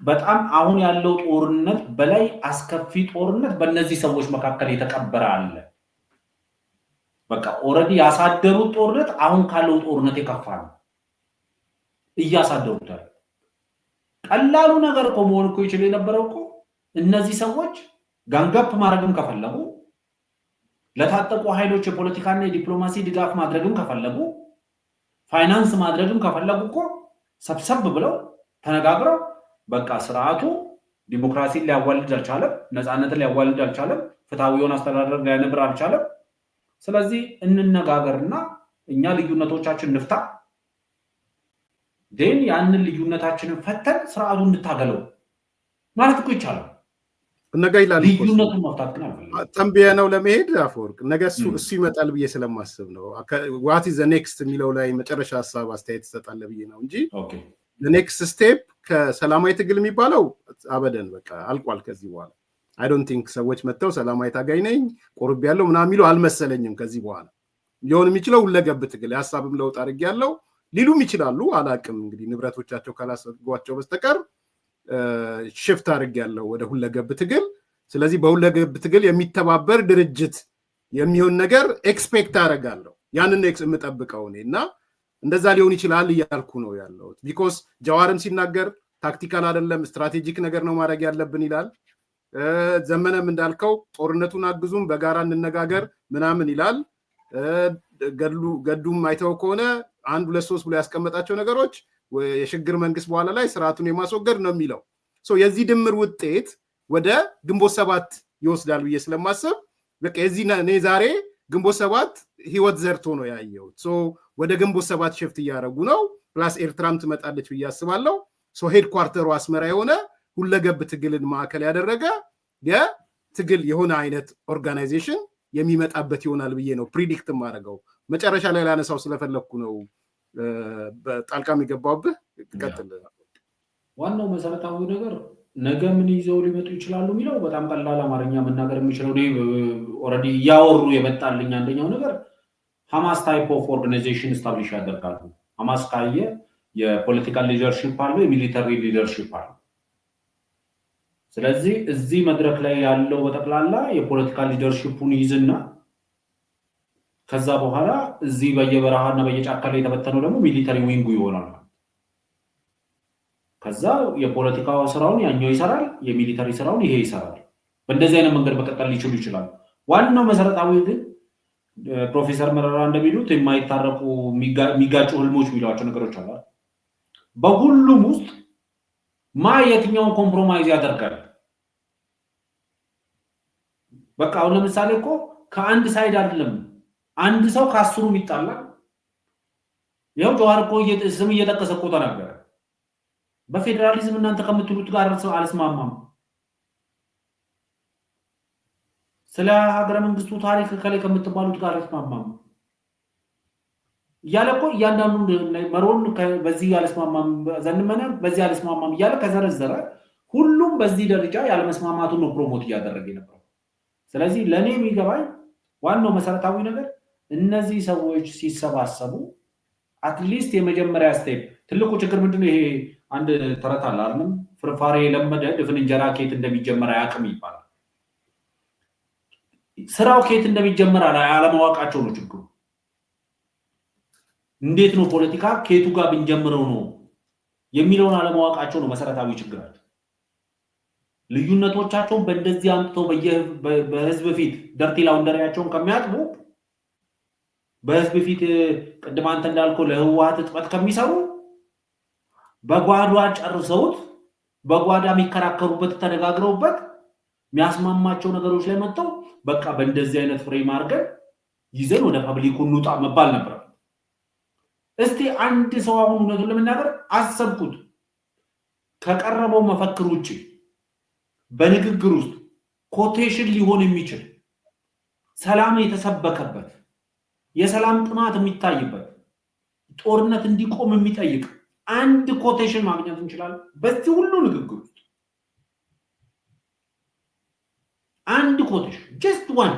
በጣም አሁን ያለው ጦርነት በላይ አስከፊ ጦርነት በእነዚህ ሰዎች መካከል የተቀበረ አለ። በቃ ኦልሬዲ ያሳደሩት ጦርነት አሁን ካለው ጦርነት የከፋ ነው እያሳደሩታል። ቀላሉ ነገር እኮ መሆን እኮ ይችል የነበረው እኮ እነዚህ ሰዎች ጋንጋፕ ማድረግም ከፈለጉ ለታጠቁ ኃይሎች የፖለቲካና የዲፕሎማሲ ድጋፍ ማድረግም ከፈለጉ ፋይናንስ ማድረግም ከፈለጉ እኮ ሰብሰብ ብለው ተነጋግረው በቃ ስርዓቱ ዲሞክራሲን ሊያዋልድ አልቻለም፣ ነፃነትን ሊያዋልድ አልቻለም፣ ፍትሃዊውን አስተዳደር ሊያነብር አልቻለም። ስለዚህ እንነጋገርና እኛ ልዩነቶቻችን ንፍታ፣ ደን ያንን ልዩነታችንን ፈተን ስርዓቱን እንታገለው ማለት እኮ ይቻላል። ነገ ይላል ልዩነቱን መፍታት ግን አልፈልግም። ተንብየ ነው ለመሄድ አፈወርቅ ነገ እሱ ይመጣል ብዬ ስለማስብ ነው። ዋት ኢዝ ዘ ኔክስት የሚለው ላይ መጨረሻ ሀሳብ አስተያየት ትሰጣለህ ብዬ ነው እንጂ ኔክስት ስቴፕ ከሰላማዊ ትግል የሚባለው አበደን በቃ አልቋል። ከዚህ በኋላ አይ ዶንት ቲንክ ሰዎች መጥተው ሰላማዊ ታጋይ ነኝ ቆርብ ያለው ምናምን የሚሉ አልመሰለኝም። ከዚህ በኋላ ሊሆን የሚችለው ሁለገብ ትግል የሀሳብም ለውጥ አድርግ ያለው ሊሉም ይችላሉ። አላቅም እንግዲህ ንብረቶቻቸው ካላሰጓቸው በስተቀር ሽፍት አድርግ ያለው ወደ ሁለገብ ትግል። ስለዚህ በሁለገብ ትግል የሚተባበር ድርጅት የሚሆን ነገር ኤክስፔክት አደርጋለሁ። ያንን የምጠብቀው እኔ እና እንደዛ ሊሆን ይችላል እያልኩ ነው ያለሁት። ቢኮዝ ጀዋርም ሲናገር ታክቲካል አይደለም ስትራቴጂክ ነገር ነው ማድረግ ያለብን ይላል። ዘመነም እንዳልከው ጦርነቱን አግዙም በጋራ እንነጋገር ምናምን ይላል። ገዱም አይተው ከሆነ 1 2 3 ብሎ ያስቀመጣቸው ነገሮች የሽግግር መንግስት በኋላ ላይ ስርዓቱን የማስወገድ ነው የሚለው። የዚህ ድምር ውጤት ወደ ግንቦት 7 ይወስዳል ብዬ ስለማስብ በቃ የዚህ እኔ ዛሬ ግንቦት 7 ህይወት ዘርቶ ነው ያየሁት። ወደ ግንቦት 7 ሽፍት እያደረጉ ነው። ፕላስ ኤርትራም ትመጣለች ብዬ አስባለሁ። ሄድኳርተሩ አስመራ የሆነ ሁለገብ ትግልን ማዕከል ያደረገ የትግል የሆነ አይነት ኦርጋናይዜሽን የሚመጣበት ይሆናል ብዬ ነው ፕሪዲክት ማድረገው። መጨረሻ ላይ ላነሳው ስለፈለግኩ ነው ጣልቃም የገባውብህ። ቀጥል። ዋናው መሰረታዊ ነገር ነገ ምን ይዘው ሊመጡ ይችላሉ የሚለው በጣም ቀላል አማርኛ መናገር የሚችለው ኦልሬዲ እያወሩ የመጣልኝ አንደኛው ነገር ሐማስ ታይፕ ኦፍ ኦርጋናይዜሽን ስታብሊሽ ያደርጋሉ። ሐማስ ካየ የፖለቲካል ሊደርሺፕ አለው፣ የሚሊተሪ ሊደርሺፕ አለው። ስለዚህ እዚህ መድረክ ላይ ያለው በጠቅላላ የፖለቲካል ሊደርሺፑን ይዝና ከዛ በኋላ እዚህ በየበረሃና በየጫካ ላይ የተበተነው ደግሞ ሚሊተሪ ዊንጉ ይሆናል። ከዛ የፖለቲካ ስራውን ያኛው ይሰራል፣ የሚሊተሪ ስራውን ይሄ ይሰራል። በእንደዚህ አይነት መንገድ መቀጠል ሊችሉ ይችላል። ዋናው መሰረታዊ ግን ፕሮፌሰር መረራ እንደሚሉት የማይታረቁ የሚጋጩ ህልሞች የሚሏቸው ነገሮች አሉ። በሁሉም ውስጥ የትኛውን ኮምፕሮማይዝ ያደርጋል? በቃ አሁን ለምሳሌ እኮ ከአንድ ሳይድ አይደለም አንድ ሰው ከአስሩም ይጣላል። ይኸው ጀዋር እኮ ስም እየጠቀሰ እኮ ተናገረ። በፌደራሊዝም እናንተ ከምትሉት ጋር አልስማማም ስለ ሀገረ መንግስቱ ታሪክ ከላይ ከምትባሉት ጋር አልስማማም ያለቆ ያንዳንዱ መሮን በዚህ ያልስማማም ዘንመነ በዚህ ያልስማማም ያለ ከዘረዘረ ሁሉም በዚህ ደረጃ ያለመስማማቱን ነው ፕሮሞት ያደረገ ነበር ስለዚህ ለኔ የሚገባኝ ዋናው መሰረታዊ ነገር እነዚህ ሰዎች ሲሰባሰቡ አትሊስት የመጀመሪያ ስቴፕ ትልቁ ችግር ምንድነው ይሄ አንድ ተረት አለ አይደል ፍርፋሬ ለመደ ድፍን እንጀራ ኬት እንደሚጀመር አያቅም ይባላል ስራው ኬት እንደሚጀመር አለማወቃቸው ነው ችግሩ እንዴት ነው ፖለቲካ ኬቱ ጋር ብንጀምረው ነው የሚለውን አለማወቃቸው ነው መሰረታዊ ችግራቸው ልዩነቶቻቸው በእንደዚህ አንጥተው በህዝብ ፊት ደርቲ ላውንደሪያቸውን ከሚያጥቡ በህዝብ ፊት ቅድም አንተ እንዳልከው ለህዋት ጥበት ከሚሰሩ በጓዷ ጨርሰውት በጓዳ የሚከራከሩበት ተነጋግረውበት የሚያስማማቸው ነገሮች ላይ መጥተው በቃ በእንደዚህ አይነት ፍሬም አድርገን ይዘን ወደ ፐብሊኩ እንውጣ መባል ነበር እስቲ አንድ ሰው አሁን እውነቱን ለመናገር አሰብኩት ከቀረበው መፈክር ውጪ በንግግር ውስጥ ኮቴሽን ሊሆን የሚችል ሰላም የተሰበከበት የሰላም ጥማት የሚታይበት ጦርነት እንዲቆም የሚጠይቅ አንድ ኮቴሽን ማግኘት እንችላለን በዚህ ሁሉ ንግግር ውስጥ አንድ ኮቴሽን just one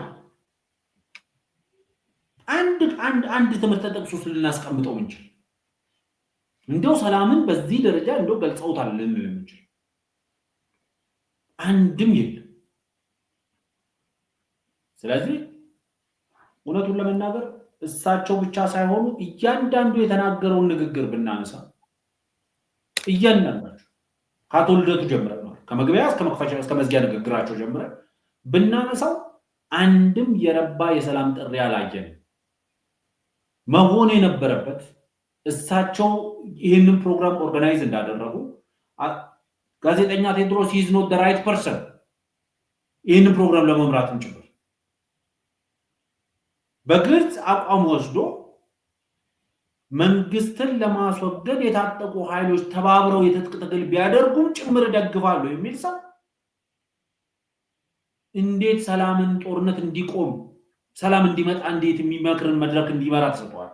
አንድ ትምህርት ተጠቅሶ ልናስቀምጠው እንችል እንደው ሰላምን በዚህ ደረጃ እንደው ገልጸውታል ልንል እንችል አንድም የለም ስለዚህ እውነቱን ለመናገር እሳቸው ብቻ ሳይሆኑ እያንዳንዱ የተናገረው ንግግር ብናነሳ እያንዳንዳቸው ካቶልደቱ ጀምረን ነው ከመግቢያ እስከ መክፈቻ እስከ መዝጊያ ንግግራቸው ጀምረን ብናነሳው አንድም የረባ የሰላም ጥሪ አላየን መሆን የነበረበት እሳቸው ይሄንን ፕሮግራም ኦርጋናይዝ እንዳደረጉ ጋዜጠኛ ቴድሮስ is not the right person ይሄንን ፕሮግራም ለመምራት እንችላለን በግልጽ አቋም ወስዶ መንግስትን ለማስወገድ የታጠቁ ኃይሎች ተባብረው የትጥቅ ትግል ቢያደርጉም ጭምር ደግፋሉ የሚል ሰው እንዴት ሰላምን ጦርነት እንዲቆም ሰላም እንዲመጣ እንዴት የሚመክርን መድረክ እንዲመራ ተሰጥቷል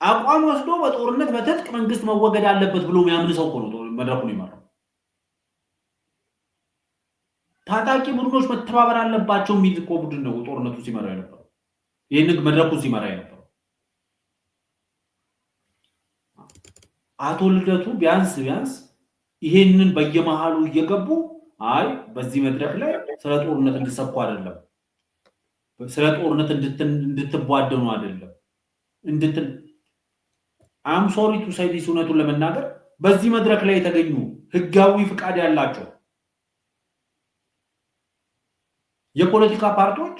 አቋም ወስዶ በጦርነት በትጥቅ መንግስት መወገድ አለበት ብሎ የሚያምን ሰው ነው መድረኩን ይመራው ታጣቂ ቡድኖች መተባበር አለባቸው የሚል እኮ ቡድን ነው ጦርነቱ ሲመራ የነበረው ይሄን መድረኩ ሲመራ የነበረው አቶ ልደቱ ቢያንስ ይሄንን በየመሃሉ እየገቡ አይ በዚህ መድረክ ላይ ስለ ጦርነት እንድሰብኩ አይደለም ስለ ጦርነት እንድትቧደኑ አይደለም I'm sorry to say this እውነቱን ለመናገር በዚህ መድረክ ላይ የተገኙ ህጋዊ ፍቃድ ያላቸው የፖለቲካ ፓርቲዎች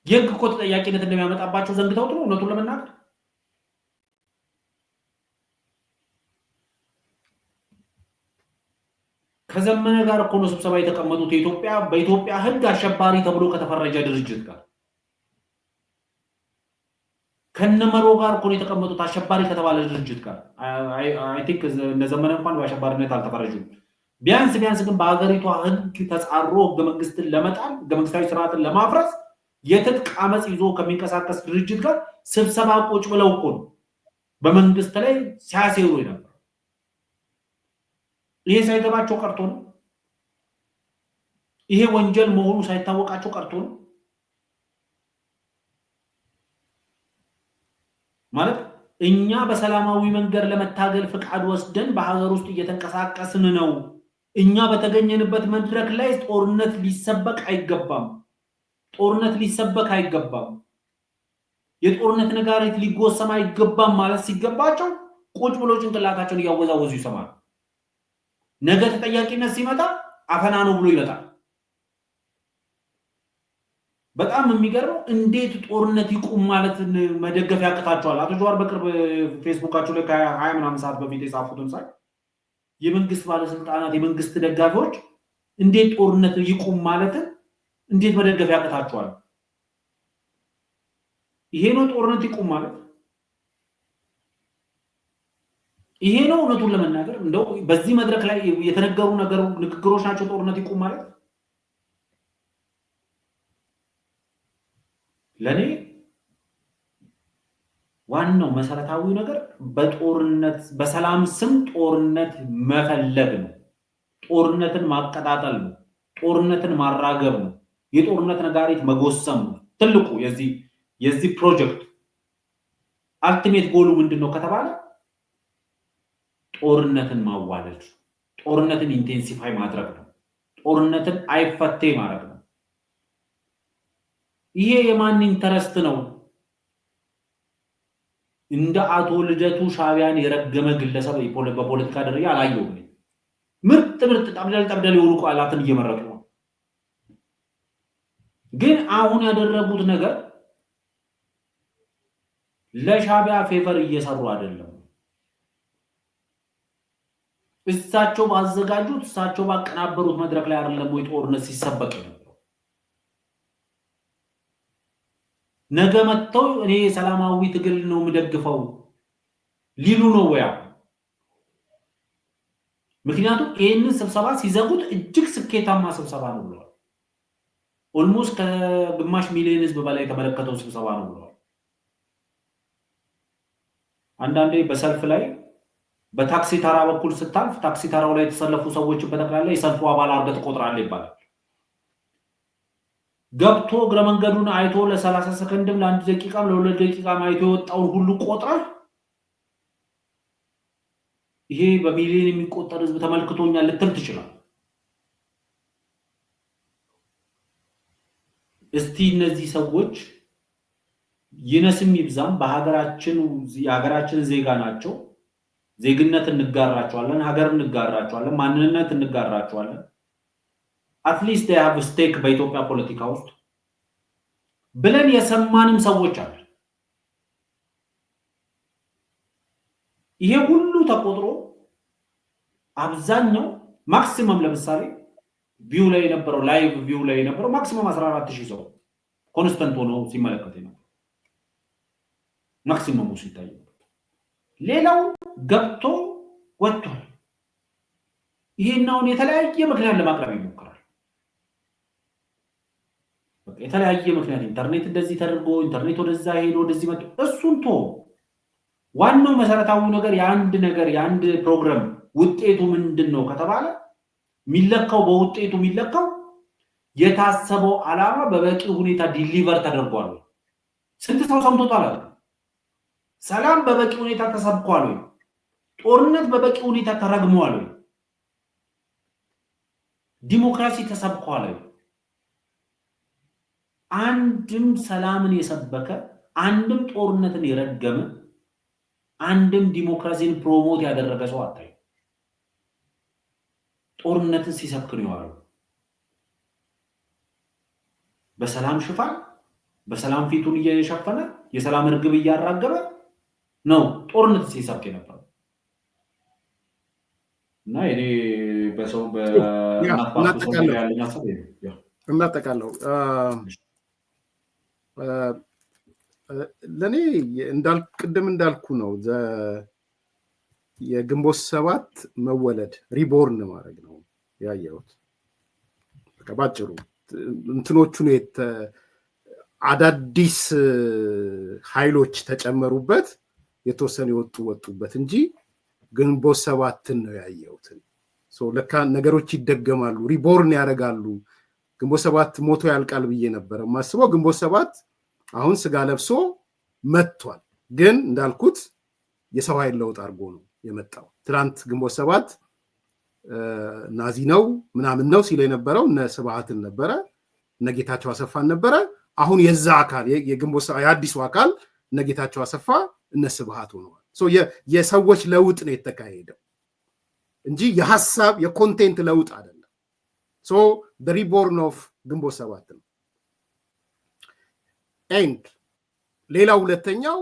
የህግ እኮ ተጠያቂነት እንደሚያመጣባቸው ዘንግተውት ነው እውነቱን ለመናገር ከዘመነ ጋር እኮ ነው ስብሰባ የተቀመጡት በኢትዮጵያ ህግ አሸባሪ ተብሎ ከተፈረጀ ድርጅት ጋር ከነመሮ ጋር እኮ ነው የተቀመጡት አሸባሪ ከተባለ ድርጅት ጋር አይ ቲንክ እንደዘመነ እንኳን በአሸባሪነት አልተፈረጁም ቢያንስ ግን በአገሪቷ ህግ ተጻሮ ህገ መንግስትን ለመጣል ህገ መንግስታዊ ስርዓትን ለማፍረስ የትጥቅ አመጽ ይዞ ከሚንቀሳቀስ ድርጅት ጋር ስብሰባ ቁጭ ብለው እኮ ነው በመንግስት ላይ ሲያሴሩ ነበር ይሄ ሳይገባቸው ቀርቶ ነው ይሄ ወንጀል መሆኑ ሳይታወቃቸው ቀርቶ ነው ማለት እኛ በሰላማዊ መንገድ ለመታገል ፍቃድ ወስደን በሀገር ውስጥ እየተንቀሳቀስን ነው እኛ በተገኘንበት መድረክ ላይ ጦርነት ሊሰበክ አይገባም የጦርነት ነጋሪት ሊጎሰም አይገባም ማለት ሲገባቸው ቁጭ ብሎ ጭንቅላታቸውን ያወዛወዙ ይሰማል ነገ ተጠያቂነት ሲመጣ አፈና ነው ብሎ ይመጣል በጣም የሚገርመው እንዴት ጦርነት ይቆም ማለት መደገፍ ያቀታቸዋል አቶ ጀዋር በቅርብ ፌስቡካቸው ላይ ከ20 ምናምን ሰዓት በፊት የጻፉትን ሳይ የመንግስት ባለስልጣናት የመንግስት ደጋፊዎች እንዴት ጦርነት ይቆም ማለት እንዴት መደገፍ ያቀታቸዋል ይሄ ነው ጦርነት ይቆም ማለት ይሄ ነው እውነቱን ለመናገር እንደው በዚህ መድረክ ላይ የተነገሩ ንግግሮች ናቸው ጦርነት ይቁም ማለት ለኔ ዋናው መሰረታዊ ነገር በጦርነት በሰላም ስም ጦርነት መፈለግ ነው ጦርነትን ማቀጣጠል ነው ጦርነትን ማራገብ ነው የጦርነት ነጋሪት መጎሰም ነው ትልቁ የዚህ ፕሮጀክት አልቲሜት ጎሉ ምንድነው ከተባለ ጦርነትን ማዋለድ ጦርነትን ኢንቴንሲፋይ ማድረግ ነው ጦርነትን አይፈቴ ማድረግ ነው ይሄ የማን ኢንተረስት ነው እንደ አቶ ልደቱ ሻቢያን የረገመ ግለሰብ በፖለቲካ ደረጃ አላየውም ምርጥ ጠብደል የሆኑ ቃላትን እየመረጡ ነው ግን አሁን ያደረጉት ነገር ለሻቢያ ፌቨር እየሰሩ አይደለም እሳቸው ባዘጋጁት እሳቸው ባቀናበሩት መድረክ ላይ አይደለም ወይ ጦርነት ሲሰበክ ነው ነገ መተው እኔ ሰላማዊ ትግል ነው ምደግፈው ሊሉ ነው ወያ ምክንያቱም ይሄንን ስብሰባ ሲዘጉት እጅግ ስኬታማ ስብሰባ ነው ብለዋል ኦልሞስት ከግማሽ ሚሊዮን ህዝብ በላይ የተመለከተው ስብሰባ ነው ብለዋል አንዳንዴ በሰልፍ ላይ በታክሲ ተራ በኩል ስታልፍ ታክሲ ተራው ላይ የተሰለፉ ሰዎች በተከላላ የሰልፉ አባል አርገት ቆጥራል ይባላል ገብቶ እግረ መንገዱን አይቶ ለ30 ሰከንድም ለ1 ደቂቃም ለ2 ደቂቃም አይቶ የወጣውን ሁሉ ቆጥራል ይሄ በሚሊዮን የሚቆጠር ህዝብ ተመልክቶኛል ልትል ትችላል እስቲ እነዚህ ሰዎች ይነስም ይብዛም የሀገራችን ዜጋ ናቸው ዜግነት እንጋራቸዋለን ሀገር እንጋራቸዋለን ማንነት እንጋራቸዋለን አትሊስት they have a stake በኢትዮጵያ ፖለቲካ ውስጥ ብለን የሰማንም ሰዎች አሉ ይሄ ሁሉ ተቆጥሮ አብዛኛው ማክሲመም ለምሳሌ ቪው ላይ የነበረው ላይቭ ቪው ላይ የነበረው ማክሲመም 14000 ሰው ኮንስታንት ሆኖ ሲመለከት ነው ማክሲመሙ ሲታይ ሌላው ገብቶ ወጥቷል ይሄናውን የተለያየ ምክንያት ለማቅረብ ይሞክራል የተለያየ ምክንያት ኢንተርኔት እንደዚህ ተደርጎ ኢንተርኔት ወደዛ ሄዶ ወደዚህ መጥቶ እሱን ቶ ዋናው መሰረታዊ ነገር የአንድ ፕሮግራም ውጤቱ ምንድነው ከተባለ ሚለካው በውጤቱ ሚለካው የታሰበው ዓላማ በበቂ ሁኔታ ዲሊቨር ተደርጓል ስንት ሰው ሰምቶታል ሰላም በበቂ ሁኔታ ተሰብኳል ጦርነት በበቂ ሁኔታ ተረግሟል ዲሞክራሲ ተሰብኳል አንድም ሰላምን የሰበከ አንድም ጦርነትን የረገመ አንድም ዲሞክራሲን ፕሮሞት ያደረገ ሰው አታይ ጦርነትን ሲሰብክ ነው ያለው በሰላም ሽፋን በሰላም ፊቱን እየሸፈነ የሰላም እርግብ እያራገበ ነው ጦርነት ሲሰብክ ነበር እና እኔ በሰው በናፋሱ ያለኝ ሐሳብ ነው እናጠቃለው ለኔ ቅድም እንዳልኩ ነው የግንቦት 7 መወለድ ሪቦርን ማድረግ ነው ያየሁት ከባጭሩ እንትኖቹ ነው አዳዲስ ኃይሎች ተጨመሩበት የተወሰነ ወጡበት እንጂ ግንቦት 7 ነው ያየሁት ለካ ነገሮች ይደገማሉ ሪቦርን ያደርጋሉ ግንቦት 7 ሞቶ ያልቃል ብዬ ነበር ማስበው ግንቦት 7 አሁን ስጋ ለብሶ መጥቷል ግን እንዳልኩት የሰው ኃይል ለውጥ አድርጎ ነው የመጣው ትላንት ግንቦት 7 ናዚ ነው ምናምን ነው ሲል የነበረው እነ ስብሃትን ነበረ እነ ጌታቸው አሰፋን ነበረ አሁን የዛ አካል የግንቦት የአዲሱ አካል እነ ጌታቸው አሰፋ እነ ስብሃት ሆነዋል የሰዎች ለውጥ ነው የተካሄደው እንጂ የሐሳብ የኮንቴንት ለውጥ አይደለም the reborn of ግንቦት 7 ነው ኤንድ ሌላው ሁለተኛው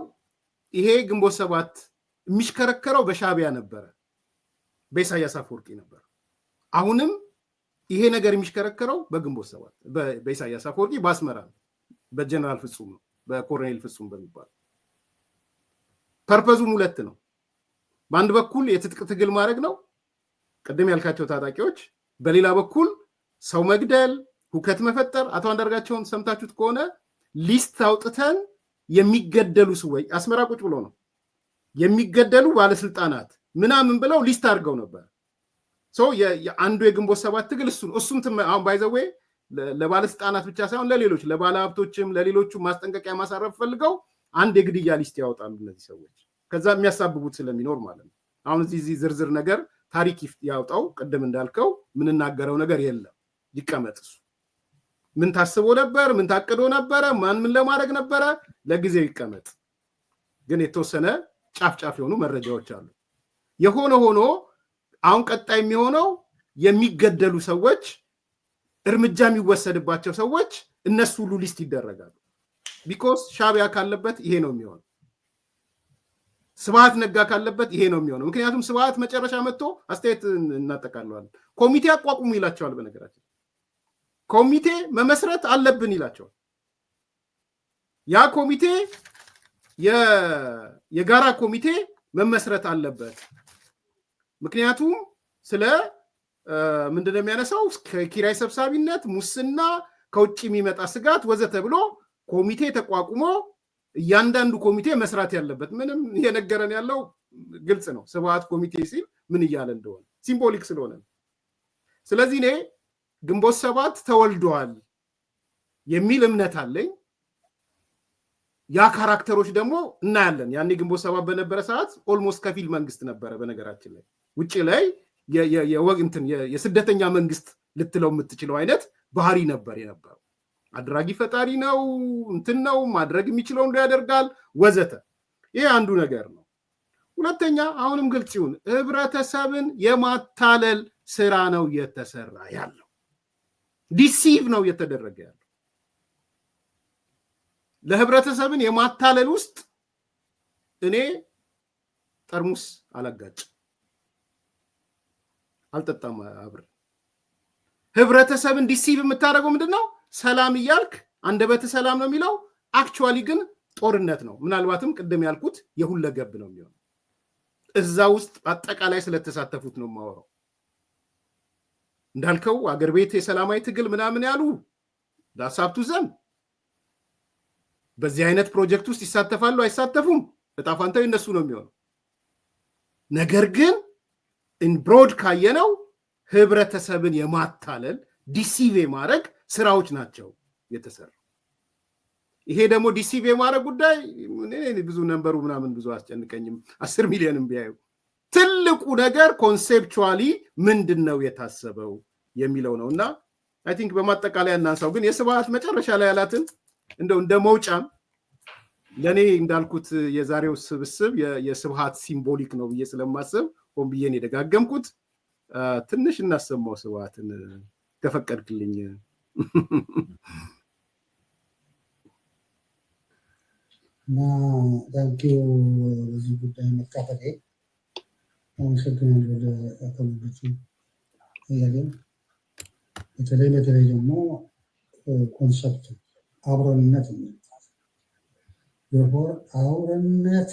ይሄ ግንቦት 7 የሚሽከረከረው በሻቢያ ነበረ በኢሳያስ አፈወርቂ ነበር አሁንም ይሄ ነገር የሚሽከረከረው በግንቦት 7 በኢሳያስ አፈወርቂ በአስመራ በጀነራል ፍጹም ነው በኮሎኔል ፍጹም በሚባል ፐርፐዙም ሁለት ነው በአንድ በኩል የትጥቅ ትግል ማድረግ ነው ቅድም ያልካቸው ታጣቂዎች፣ በሌላ በኩል ሰው መግደል፣ ሁከት መፈጠር። አቶ አንዳርጋቸውን ሰምታችሁት ከሆነ ሊስት አውጥተን የሚገደሉ ሰዎች አስመራ ቁጭ ብሎ ነው የሚገደሉ ባለስልጣናት ምናምን ብለው ሊስት አድርገው ነበር። አንዱ የግንቦት ሰባት ትግል እሱም አሁን ባይዘዌ ለባለስልጣናት ብቻ ሳይሆን ለሌሎች ለባለሀብቶችም ለሌሎቹ ማስጠንቀቂያ ማሳረፍ ፈልገው አንድ የግድያ ሊስት ያወጣሉ እነዚህ ሰዎች። ከዛ የሚያሳብቡት ስለሚኖር ማለት ነው። አሁን እዚህ ዝርዝር ነገር ታሪክ ያውጣው። ቅድም እንዳልከው ምንናገረው ነገር የለም፣ ይቀመጥ። እሱ ምን ታስቦ ነበር፣ ምን ታቅዶ ነበረ፣ ምን ለማድረግ ነበረ፣ ለጊዜው ይቀመጥ። ግን የተወሰነ ጫፍ የሆኑ መረጃዎች አሉ። የሆነ ሆኖ አሁን ቀጣይ የሚሆነው የሚገደሉ ሰዎች፣ እርምጃ የሚወሰድባቸው ሰዎች እነሱ ሁሉ ሊስት ይደረጋሉ። ቢኮዝ ሻዕቢያ ካለበት ይሄ ነው የሚሆነው። ስብሃት ነጋ ካለበት ይሄ ነው የሚሆነው። ምክንያቱም ስብሃት መጨረሻ መጥቶ አስተያየት እናጠቃለዋለን ኮሚቴ አቋቁሙ ይላቸዋል። በነገራችን ኮሚቴ መመስረት አለብን ይላቸዋል። ያ ኮሚቴ የጋራ ኮሚቴ መመስረት አለበት። ምክንያቱም ስለ ምንድን ነው የሚያነሳው? ከኪራይ ሰብሳቢነት፣ ሙስና፣ ከውጭ የሚመጣ ስጋት ወዘተ ብሎ ኮሚቴ ተቋቁሞ እያንዳንዱ ኮሚቴ መስራት ያለበት ምንም እየነገረን ያለው ግልጽ ነው። ስብሃት ኮሚቴ ሲል ምን እያለ እንደሆነ ሲምቦሊክ ስለሆነ። ስለዚህ እኔ ግንቦት ሰባት ተወልደዋል የሚል እምነት አለኝ። ያ ካራክተሮች ደግሞ እናያለን። ያኔ ግንቦት ሰባት በነበረ ሰዓት ኦልሞስት ከፊል መንግስት ነበረ። በነገራችን ላይ ውጭ ላይ የስደተኛ መንግስት ልትለው የምትችለው አይነት ባህሪ ነበር የነበረው። አድራጊ ፈጣሪ ነው፣ እንትን ነው፣ ማድረግ የሚችለው እንደ ያደርጋል ወዘተ። ይሄ አንዱ ነገር ነው። ሁለተኛ አሁንም ግልጽ ይሁን፣ ህብረተሰብን የማታለል ስራ ነው እየተሰራ ያለው። ዲሲቭ ነው እየተደረገ ያለው። ለህብረተሰብን የማታለል ውስጥ እኔ ጠርሙስ አላጋጭም፣ አልጠጣም አብረን። ህብረተሰብን ዲሲቭ የምታደርገው ምንድን ነው? ሰላም እያልክ አንደበት ሰላም ነው የሚለው፣ አክቹዋሊ ግን ጦርነት ነው። ምናልባትም ቅድም ያልኩት የሁለገብ ነው የሚሆነው። እዛ ውስጥ አጠቃላይ ስለተሳተፉት ነው የማወራው። እንዳልከው አገር ቤት የሰላማዊ ትግል ምናምን ያሉ ዳሳብቱ ዘም በዚህ አይነት ፕሮጀክት ውስጥ ይሳተፋሉ አይሳተፉም፣ እጣ ፋንታው እነሱ ነው የሚሆነው። ነገር ግን ኢንብሮድ ካየነው ህብረተሰብን የማታለል ዲሲቭ የማድረግ ስራዎች ናቸው የተሰሩ። ይሄ ደግሞ ዲሲቭ የማድረግ ጉዳይ ብዙ ነንበሩ ምናምን ብዙ አስጨንቀኝም። 10 ሚሊዮንም ቢያዩ ትልቁ ነገር ኮንሴፕቹዋሊ ምንድን ነው የታሰበው የሚለው ነው። እና አይ ቲንክ በማጠቃለያ እናንሳው። ግን የስብሃት መጨረሻ ላይ ያላትን እንደው እንደ መውጫም ለእኔ እንዳልኩት የዛሬው ስብስብ የስብሃት ሲምቦሊክ ነው ብዬ ስለማስብ ሆን ብዬን የደጋገምኩት። ትንሽ እናሰማው ስብሃትን ከፈቀድክልኝ። እና ዳንኪው በዚህ ጉዳይ መካፈሌ አመሰግናለሁ። ለአካባቢዎቹ ያለን በተለይ ደግሞ ኮንሰፕት አብሮነት አብሮነት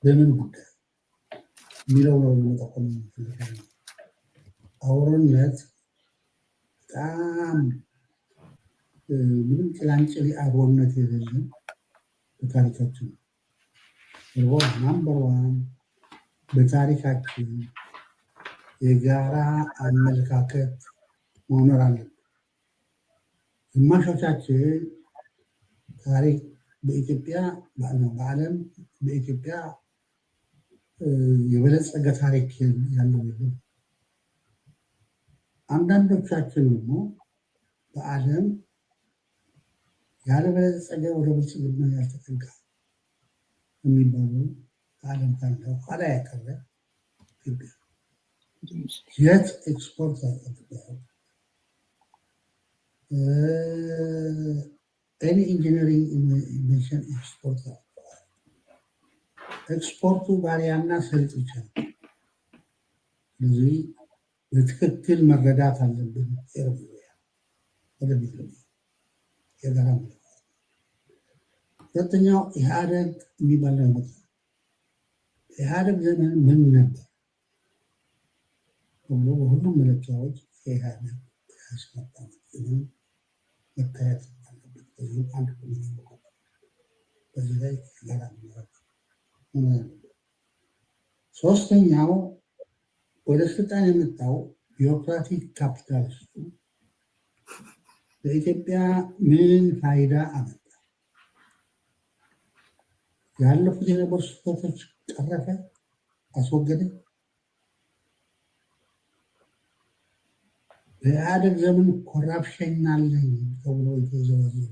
በምን ጉዳይ የሚለው ነው መጠቆም ፈልጋለሁ። አብሮነት በጣም ምንም ጭላንጭል አብሮነት የሌለን በታሪካችን ናምበር ዋን በታሪካችን የጋራ አመለካከት መኖር አለብን። ግማሾቻችን ታሪክ በኢትዮጵያ በዓለም በኢትዮጵያ የበለጸገ ታሪክ ያለው የለም። አንዳንዶቻችን ደግሞ በዓለም ያለበለጸገ ወደ ብልጽግና ያልተጠጋ የሚባሉ በዓለም ካለው ኋላ ያቀረ ኢትዮጵያ ጀት ኤክስፖርት ያደርጋል። ኤኒ ኢንጂነሪንግ ኢንቨንሽን ኤክስፖርት ያደርጋል። ኤክስፖርቱ ባሪያና ሰልጥ ይቻላል። ስለዚህ በትክክል መረዳት አለብን። የጋራ ሁለተኛው ኢህአዴግ የሚባል ነው። ኢህአዴግ ዘመን ምን ነበር ሁሉ በሁሉም መለኪያዎች ኢህአዴግ ያስመጣው መታየት አለበት። በዚህ አንድ በዚህ ላይ ጋራ ሶስተኛው ወደ ስልጣን የመጣው ቢሮክራቲክ ካፒታሊስቱ በኢትዮጵያ ምን ፋይዳ አመጣ? ያለፉት የነበሩ ስህተቶች ቀረፈ? አስወገደ? በኢህአዴግ ዘመን ኮራፕሽን አለኝ ተብሎ የተዘረዘሩ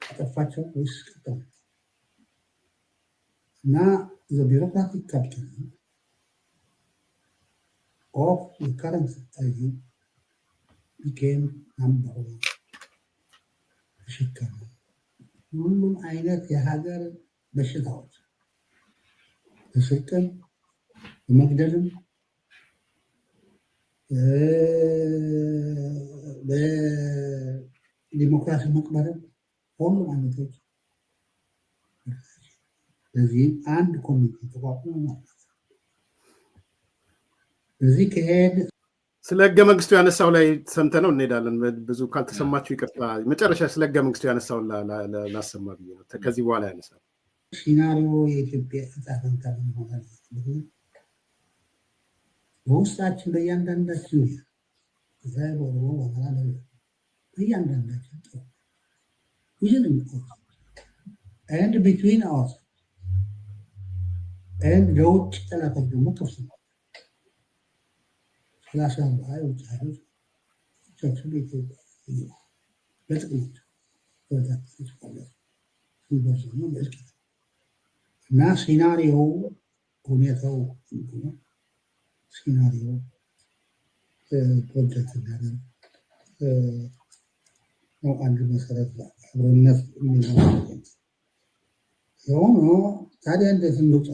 አጠፋቸው ወይስ ቀጠሉ? እና the bureaucratic capitalism of the current regime became number one. ተሸከመ ሁሉም አይነት የሀገር በሽታዎች በስልጣን በመግደልም በዲሞክራሲ መቅበርም ሁሉም አይነቶች ለዚህም አንድ ኮሚቴ ተቋቁሞ ማለት ነው። በዚህ ከሄድ ስለ ህገ መንግስቱ ያነሳው ላይ ሰምተነው እንሄዳለን። ብዙ ካልተሰማችሁ ይቅርታ። መጨረሻ ስለ ህገ መንግስቱ ያነሳው ላሰማ ብዬ ነው። ከዚህ በኋላ ያነሳል ሲናሪዮ የኢትዮጵያ ዕጣ ፈንታ ሆናል። በውስጣችን በእያንዳንዳችን እዛ በሮ ወራ በእያንዳንዳችን and between us and ለውጭ ጠላቶች ደግሞ ክፍት ነው። ሰላሳ ውጭ ሀይሎች ቻቸው በጥቅሞች እና ሲናሪዮ ሁኔታው ሲናሪዮ ፕሮጀክት እናደርግ ነው። አንድ መሰረት አብሮነት የሆነ ታዲያ እንዴት እንውጣ?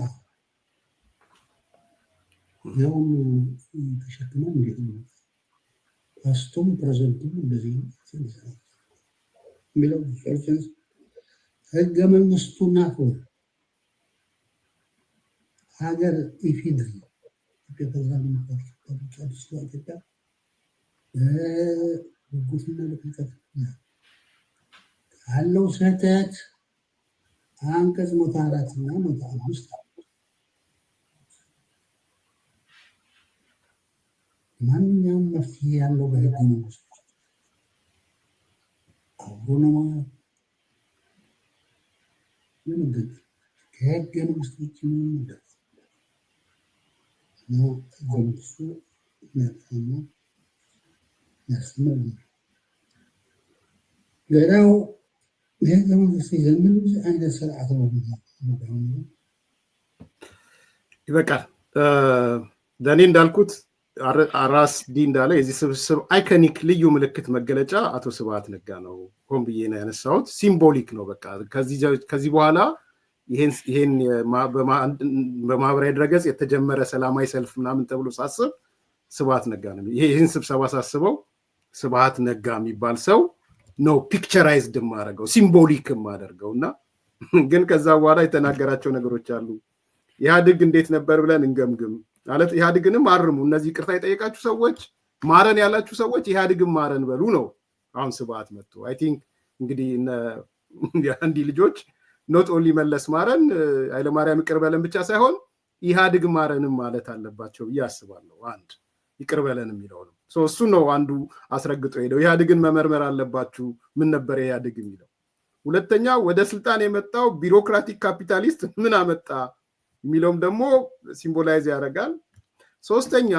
የሁሉ ተሸክመው እንዴት ነው ፓስቱም ፕሬዘንቱም እንደዚህ የሚለው ህገ መንግስቱና ሀገር ኢፌዴሪ ኢትዮጵያ ጉጉትና ልቅቀት ያለው ስህተት አንቀጽ 104 እና 105 ማንኛውም መፍትሄ ያለው በህገ መንግስቱ አብሮ ነው። ምንድን ከህገ መንግስቱ ውጭ ምንም ነገር ነው። ህገ መንግስቱ ያጠና ያስተምር። ሌላው የህገ መንግስቱ የምን አይነት ስርዓት ነው? ይበቃል። ለእኔ እንዳልኩት አራስ ዲ እንዳለ የዚህ ስብስብ አይኮኒክ ልዩ ምልክት መገለጫ አቶ ስብሃት ነጋ ነው። ሆን ብዬ ነው ያነሳሁት። ሲምቦሊክ ነው። በቃ ከዚህ በኋላ ይሄን በማህበራዊ ድረገጽ የተጀመረ ሰላማዊ ሰልፍ ምናምን ተብሎ ሳስብ ስብሃት ነጋ ነው። ይህን ስብሰባ ሳስበው ስብሃት ነጋ የሚባል ሰው ነው ፒክቸራይዝድ የማደርገው ሲምቦሊክ የማደርገው። እና ግን ከዛ በኋላ የተናገራቸው ነገሮች አሉ። ኢህአዴግ እንዴት ነበር ብለን እንገምግም ማለት ኢህአዴግንም አርሙ። እነዚህ ቅርታ የጠየቃችሁ ሰዎች ማረን ያላችሁ ሰዎች ኢህአዴግን ማረን በሉ ነው አሁን ስብሃት መጥቶ። አይ ቲንክ እንግዲህ እንዲህ ልጆች ኖት ኦንሊ መለስ ማረን ኃይለማርያም ይቅር በለን ብቻ ሳይሆን ኢህአዴግ ማረንም ማለት አለባቸው ብዬ አስባለሁ። አንድ ይቅር በለን የሚለው ነው። እሱ ነው አንዱ አስረግጦ ሄደው ኢህአዴግን መመርመር አለባችሁ ምን ነበር ኢህአዴግ የሚለው። ሁለተኛ ወደ ስልጣን የመጣው ቢሮክራቲክ ካፒታሊስት ምን አመጣ የሚለውም ደግሞ ሲምቦላይዝ ያደርጋል። ሶስተኛ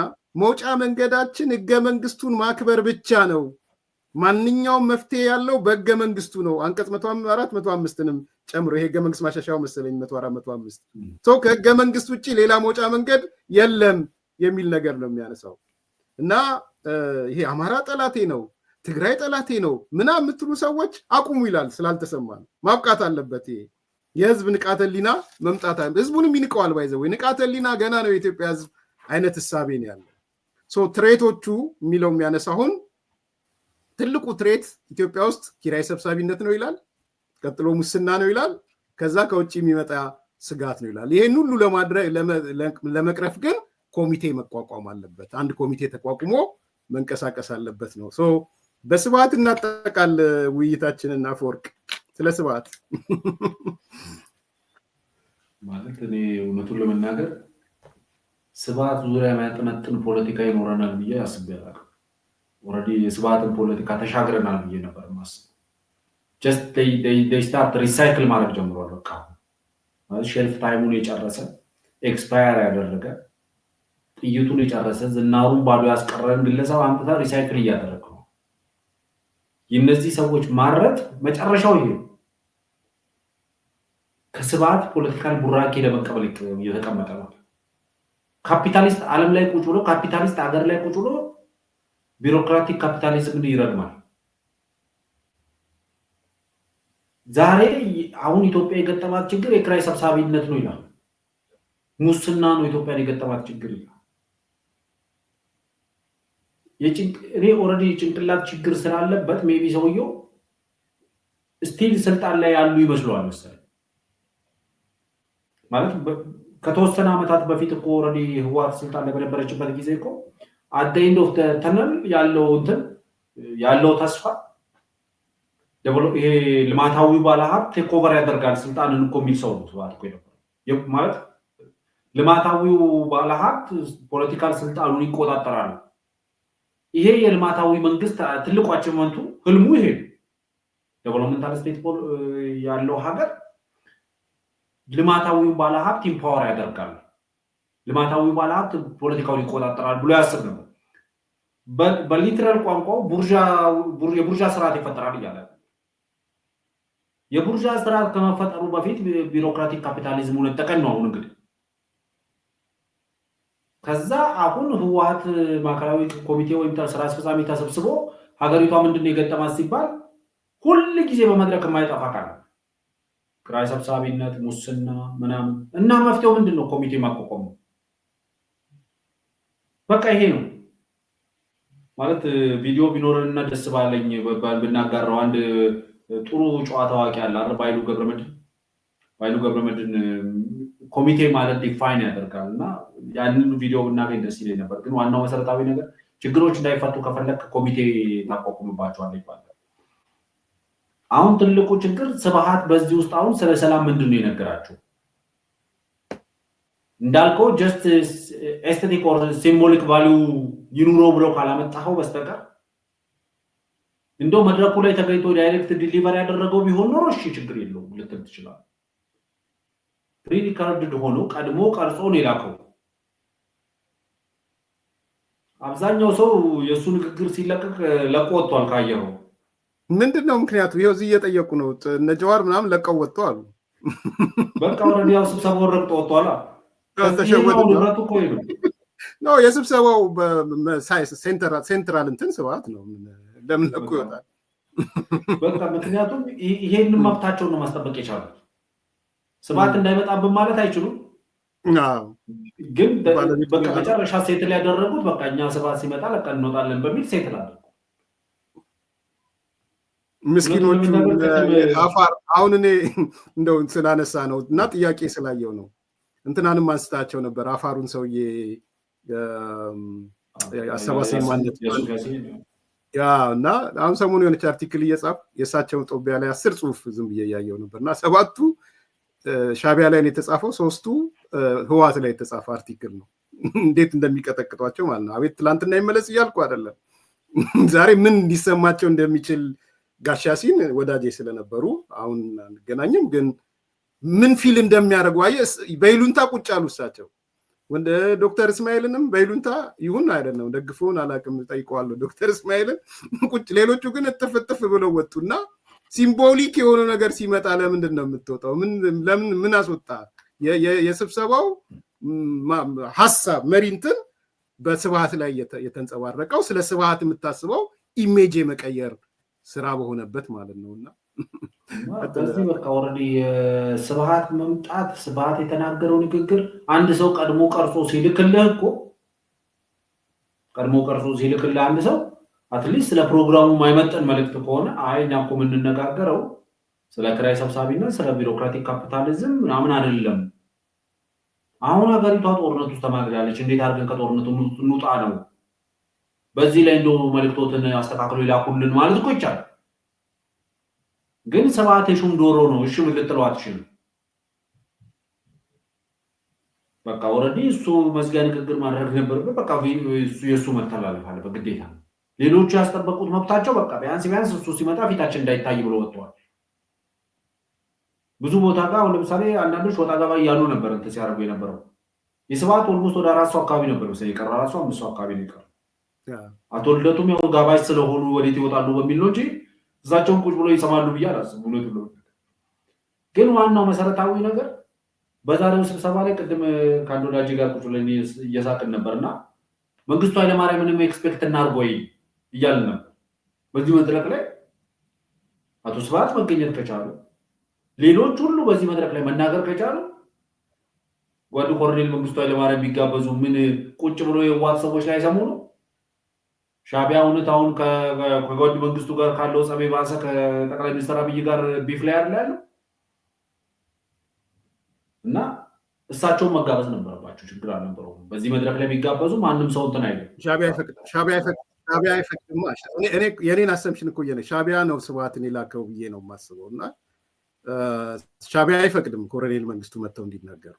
መውጫ መንገዳችን ህገ መንግስቱን ማክበር ብቻ ነው። ማንኛውም መፍትሄ ያለው በህገ መንግስቱ ነው። አንቀጽ 104 105ንም ጨምሮ ይሄ ህገ መንግስት ማሻሻያው መሰለኝ 104 105 ከህገ መንግስት ውጭ ሌላ መውጫ መንገድ የለም የሚል ነገር ነው የሚያነሳው። እና ይሄ አማራ ጠላቴ ነው ትግራይ ጠላቴ ነው ምናምን የምትሉ ሰዎች አቁሙ ይላል። ስላልተሰማ ነው። ማብቃት አለበት። ይሄ የህዝብ ንቃተ ህሊና መምጣት ህዝቡንም ይንቀዋል። ባይዘው ንቃተ ህሊና ገና ነው የኢትዮጵያ ህዝብ አይነት ህሳቤ ነው ያለው። ትሬቶቹ የሚለው የሚያነሳውን ትልቁ ትሬት ኢትዮጵያ ውስጥ ኪራይ ሰብሳቢነት ነው ይላል። ቀጥሎ ሙስና ነው ይላል። ከዛ ከውጭ የሚመጣ ስጋት ነው ይላል። ይሄን ሁሉ ለመቅረፍ ግን ኮሚቴ መቋቋም አለበት። አንድ ኮሚቴ ተቋቁሞ መንቀሳቀስ አለበት ነው። በስብሐት እናጠቃል ውይይታችንን። አፈወርቅ ስለ ስብሐት ማለት እኔ እውነቱን ለመናገር ስብሐት ዙሪያ የሚያጠነጥን ፖለቲካ ይኖረናል ብዬ አስቤያለሁ። ኦልሬዲ የስብሐትን ፖለቲካ ተሻግረናል ብዬ ነበር ማስበው። ጀስት they start ሪሳይክል ማድረግ ጀምሯል። በቃ ማለት ሼልፍ ታይሙን የጨረሰ ኤክስፓየር ያደረገ ጥይቱን የጨረሰ ዝናሩን ባዶ ያስቀረን ግለሰብ አምጥታ ሪሳይክል እያደረገ ነው። የእነዚህ ሰዎች ማረት መጨረሻው ይሄ ከስብሐት ፖለቲካል ቡራኬ ለመቀበል እየተቀመጠ ነው። ካፒታሊስት ዓለም ላይ ቁጭ ብሎ ካፒታሊስት ሀገር ላይ ቁጭ ብሎ ቢሮክራቲክ ካፒታሊዝም ይረግማል። ዛሬ አሁን ኢትዮጵያ የገጠማት ችግር የኪራይ ሰብሳቢነት ነው ይላል። ሙስና ነው ኢትዮጵያን የገጠማት ችግር ይላል። እኔ ኦልሬዲ የጭንቅላት ችግር ስላለበት ሜቢ ሰውየው ስቲል ስልጣን ላይ ያሉ ይመስለዋል መሰለኝ። ማለት ከተወሰነ ዓመታት በፊት እኮ ኦልሬዲ ህወሓት ስልጣን ላይ በነበረችበት ጊዜ እኮ at the end of the tunnel ያለው ተስፋ ይሄ ልማታዊ ባለሀብት ቴክኦቨር ያደርጋል ስልጣንን እኮ የሚል ሰው ነው ማለት ነው። ማለት ልማታዊው ባለሀብት ፖለቲካል ስልጣኑን ይቆጣጠራል። ይሄ የልማታዊ መንግስት ትልቁ አቺቭመንቱ ህልሙ ይሄ ዴቨሎፕመንታል ስቴት ያለው ሀገር ልማታዊው ባለሀብት ኢምፓወር ያደርጋል፣ ልማታዊው ባለሀብት ፖለቲካውን ይቆጣጠራል ብሎ ያስብ ነበር። በሊትራል ቋንቋው የቡርዣ ስርዓት ይፈጠራል እያለ የቡርዣ ስርዓት ከመፈጠሩ በፊት ቢሮክራቲክ ካፒታሊዝሙን ተጠቀም ነው። አሁን እንግዲህ ከዛ አሁን ህወሓት ማዕከላዊ ኮሚቴ ወይም ስራ አስፈጻሚ ተሰብስቦ ሀገሪቷ ምንድነው የገጠማት ሲባል ሁሉ ጊዜ በመድረክ የማይጠፋ ቃል ኪራይ ሰብሳቢነት፣ ሙስና ምናምን እና መፍትሄው ምንድነው? ኮሚቴ ማቋቋም ነው። በቃ ይሄ ነው ማለት ቪዲዮ ቢኖርና ደስ ባለኝ ብናጋራው አንድ ጥሩ ጨዋታ አዋቂ አለ አይደል? ባይሉ ገብረመድህን ኮሚቴ ማለት ዲፋይን ያደርጋልና ያንን ቪዲዮ ብናገኝ ደስ ይለኝ ነበር። ግን ዋናው መሰረታዊ ነገር ችግሮች እንዳይፈቱ ከፈለክ ኮሚቴ ታቋቁምባቸዋለህ ይባላል። አሁን ትልቁ ችግር ስብሐት በዚህ ውስጥ አሁን ስለ ሰላም ምንድነው የነገራቸው? እንዳልከው ጀስት ኤስቴቲክ ኦር ሲምቦሊክ ቫልዩ ይኑሮ ብሎ ካላመጣው በስተቀር እንደው መድረኩ ላይ ተገኝቶ ዳይሬክት ዲሊቨር ያደረገው ቢሆን ኖሮ እሺ ችግር የለውም ልትል ትችላለህ። ሪካርድድ ሆኖ ቀድሞ ቀርጾ ነው የላከው። አብዛኛው ሰው የሱ ንግግር ሲለቀቅ ለቆ ወጥቷል። ካየው ምንድነው ምክንያቱ? ይሄው እዚህ እየጠየቁ ነው። እነ ጀዋር ምናምን ለቀው ወጥተው አሉ። በቃ ወረድ ያው ስብሰባው ረግጦ ወጥቷል። ነው የስብሰባው ሴንትራል እንትን ስብሐት ነው። ለምን ለቁ ይወጣል? በቃ ምክንያቱም ይሄንን መብታቸውን ነው ማስጠበቅ የቻሉት። ስብሐት እንዳይመጣብን ማለት አይችሉም። ግን በቃ መጨረሻ ሴትል ያደረጉት በቃ እኛ ስብሐት ሲመጣ ለቀን እንወጣለን በሚል ሴትል አደረጉ። ምስኪኖቹ አፋር አሁን እኔ እንደው ስላነሳ ነው እና ጥያቄ ስላየው ነው እንትናንም አንስታቸው ነበር። አፋሩን ሰውዬ አሰባሳይ ማለት ያ እና አሁን ሰሞኑን የሆነች አርቲክል እየጻፍ የእሳቸውን ጦቢያ ላይ 10 ጽሁፍ ዝም ብዬ እያየው ነበር እና 7ቱ ሻቢያ ላይ ነው የተጻፈው፣ 3ቱ ህወሓት ላይ የተጻፈ አርቲክል ነው። እንዴት እንደሚቀጠቅጧቸው ማለት ነው። አቤት ትላንትና ይመለስ እያልኩ አይደለም። ዛሬ ምን እንዲሰማቸው እንደሚችል ጋሻሲን ወዳጄ ስለነበሩ አሁን አንገናኝም፣ ግን ምን ፊል እንደሚያደርጉ አየህ። በይሉንታ ቁጭ አሉ እሳቸው። ወንደ ዶክተር እስማኤልንም በይሉንታ ይሁን አይደለም ደግፎን አላቅም ጠይቀዋለሁ ዶክተር እስማኤልን ቁጭ። ሌሎቹ ግን እጥፍ ብለው ወጡና ሲምቦሊክ የሆነ ነገር ሲመጣ ለምንድን ነው የምትወጣው? ለምን ምን አስወጣ? የስብሰባው ሐሳብ መሪንትን በስብሐት ላይ የተንጸባረቀው ስለ ስብሐት የምታስበው ኢሜጅ የመቀየር ስራ በሆነበት ማለት ነውና በዚህ በቃ ኦልሬዲ ስብሐት መምጣት ስብሐት የተናገረው ንግግር አንድ ሰው ቀድሞ ቀርጾ ሲልክልህ እኮ አንድ ሰው አትሊስት ስለ ፕሮግራሙ ማይመጠን መልእክት ከሆነ አይ እኛ እኮ የምንነጋገረው ስለ ኪራይ ሰብሳቢነት ስለ ቢሮክራቲክ ካፒታሊዝም ምናምን አይደለም አሁን ሀገሪቷ ጦርነት ውስጥ ተማግዳለች። እንዴት አድርገን ከጦርነቱ እንውጣ ነው? በዚህ ላይ እንደው መልእክቶትን አስተካክሎ ይላኩልን ማለት እኮ ይቻላል። ግን ስብሐት የሹም ዶሮ ነው። እሺ ምን ልትለው አትችልም። በቃ ኦልሬዲ እሱ መዝጊያ ንግግር ማድረግ ነበረበት። በቃ እሱ የእሱ መተላለፍ አለ በግዴታ። ሌሎቹ ያስጠበቁት መብታቸው በቃ ቢያንስ እሱ ሲመጣ ፊታችን እንዳይታይ ብሎ ወጥተዋል። ብዙ ቦታ ጋር አሁን ለምሳሌ አንዳንዶች ወጣ ገባ እያሉ ነበር እንትን ሲያደርጉ የነበረው። የስብሐት ኦልሞስት ወደ 4 ሰው አካባቢ ነበር መሰለኝ የቀረው፣ 4 ሰው 5 ሰው አካባቢ ነው የቀረው። አቶ ልደቱም ያው ጋባዥ ስለሆኑ ወዴት ይወጣሉ በሚል ነው እንጂ እዛቸውን ቁጭ ብሎ ይሰማሉ ብዬ አላስብም። እውነቱን ለመናገር ግን ዋናው መሰረታዊ ነገር በዛሬው ስብሰባ ላይ ቅድም ከአንድ ወዳጅ ጋር ቁጭ ብለን እየሳቅን ነበርና መንግስቱ ኃይለማርያምንም ኤክስፔክት እናድርግ ወይ እያልን ነበር። በዚህ መድረክ ላይ አቶ ስብሐት መገኘት ከቻሉ፣ ሌሎች ሁሉ በዚህ መድረክ ላይ መናገር ከቻሉ ጓዱ ኮሎኔል መንግስቱ ኃይለማርያም ቢጋበዙ ምን ቁጭ ብሎ የዋት ሰዎች ላይ ሰሙ ነው? ሻዕቢያ እውነት አሁን ከጓዱ መንግስቱ ጋር ካለው ጸብ ባሰ ከጠቅላይ ሚኒስትር አብይ ጋር ቢፍ ላይ ያለው እና እሳቸውን መጋበዝ ነበረባቸው። ችግር አልነበረውም። በዚህ መድረክ ላይ ቢጋበዙ ማንም ሰው እንትን አይልም። ሻዕቢያ አይፈቅድም። እኔ የኔን አሰምሽን እኮ ሻዕቢያ ነው ስብሐትን የላከው ብዬ ነው የማስበው። እና ሻዕቢያ አይፈቅድም ኮሎኔል መንግስቱ መጥተው እንዲናገሩ።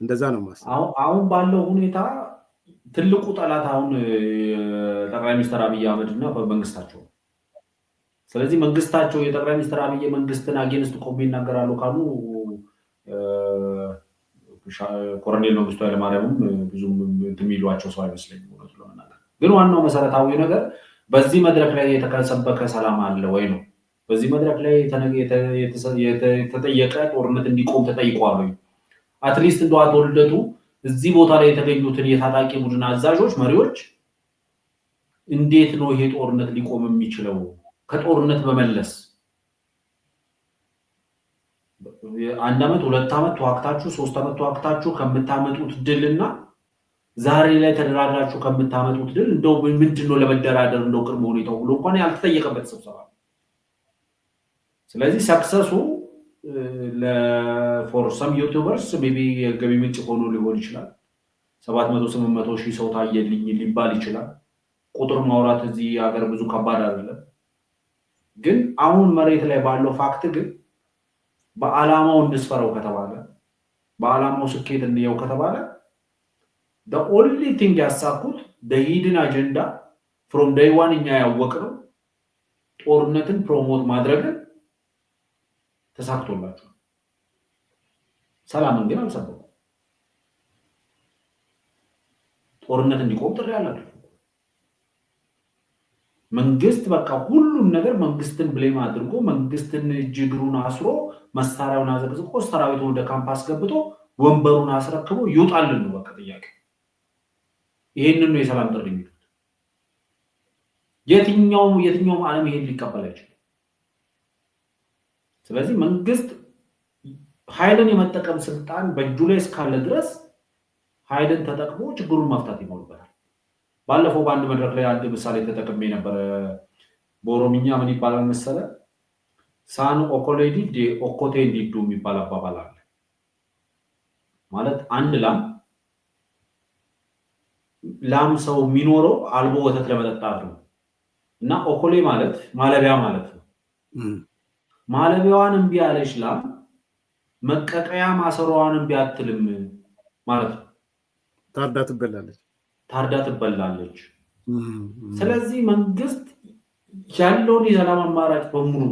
እንደዛ ነው የማስበው። አሁን ባለው ሁኔታ ትልቁ ጠላት አሁን ጠቅላይ ሚኒስትር አብይ አህመድ እና መንግስታቸው። ስለዚህ መንግስታቸው የጠቅላይ ሚኒስትር አብይ መንግስትን አጌንስት ቆሜ ይናገራሉ ካሉ ኮሎኔል መንግስቱ ኃይለማርያምም ብዙም የሚሏቸው ሰው አይመስለኝም እውነቱ ለመናገር። ግን ዋናው መሰረታዊ ነገር በዚህ መድረክ ላይ የተሰበከ ሰላም አለ ወይ ነው። በዚህ መድረክ ላይ የተጠየቀ ጦርነት እንዲቆም ተጠይቋል ወይ? አትሊስት እንደው አቶ ልደቱ እዚህ ቦታ ላይ የተገኙትን የታጣቂ ቡድን አዛዦች፣ መሪዎች እንዴት ነው ይሄ ጦርነት ሊቆም የሚችለው? ከጦርነት በመለስ 1 ዓመት 2 ዓመት ተዋክታችሁ 3 ዓመት ተዋክታችሁ ከምታመጡት ድልና ዛሬ ላይ ተደራድራችሁ ከምታመጡት ድል እንደው ምንድነው ለመደራደር እንደው ቅድመ ሁኔታው ብሎ እንኳን ያልተጠየቀበት ስብሰባ። ስለዚህ ሰክሰሱ ለፎር ሰም ዩቲዩበርስ ሜቢ የገቢ ምንጭ ሆኖ ሊሆን ይችላል። 700-800 ሺህ ሰው ታየልኝ ሊባል ይችላል። ቁጥር ማውራት እዚህ ሀገር ብዙ ከባድ አይደለም። ግን አሁን መሬት ላይ ባለው ፋክት ግን በዓላማው እንስፈረው ከተባለ፣ በዓላማው ስኬት እንየው ከተባለ the only thing ያሳኩት the hidden agenda from day one እኛ ያወቅነው ጦርነትን ፕሮሞት ማድረግን ተሳክቶላቸው ሰላምን ግን አልሰበኩም። ጦርነት እንዲቆም ጥሪ አላደረጉ። መንግስት በቃ ሁሉም ነገር መንግስትን ብሌም አድርጎ መንግስትን እጅግሩን አስሮ መሳሪያውን አዘቅዝቆ ሰራዊቱን ወደ ካምፓስ ገብቶ ወንበሩን አስረክቦ ይውጣልን ነው በቃ ጥያቄ። ይሄንን ነው የሰላም ጥሪ የሚሉት። የትኛውም ዓለም ይሄን ሊቀበል አይችልም። ስለዚህ መንግስት ኃይልን የመጠቀም ስልጣን በእጁ ላይ እስካለ ድረስ ኃይልን ተጠቅሞ ችግሩን መፍታት ይኖርበታል። ባለፈው በአንድ መድረክ ላይ አንድ ምሳሌ ተጠቅሜ ነበር። በኦሮምኛ ምን ይባላል መሰለ? ሳን ኦኮሌዲ ዲ ኦኮቴ እንዲዱ የሚባል አባባል አለ። ማለት አንድ ላም ሰው የሚኖረው አልቦ ወተት ለመጠጣት ነው እና ኦኮሌ ማለት ማለቢያ ማለት ነው። ማለቢያዋን እምቢ ያለች ላም መቀቀያ ማሰሯዋን እምቢ አትልም ማለት ነው። ታርዳ ትበላለች። ስለዚህ መንግስት ያለውን የሰላም አማራጭ በሙሉ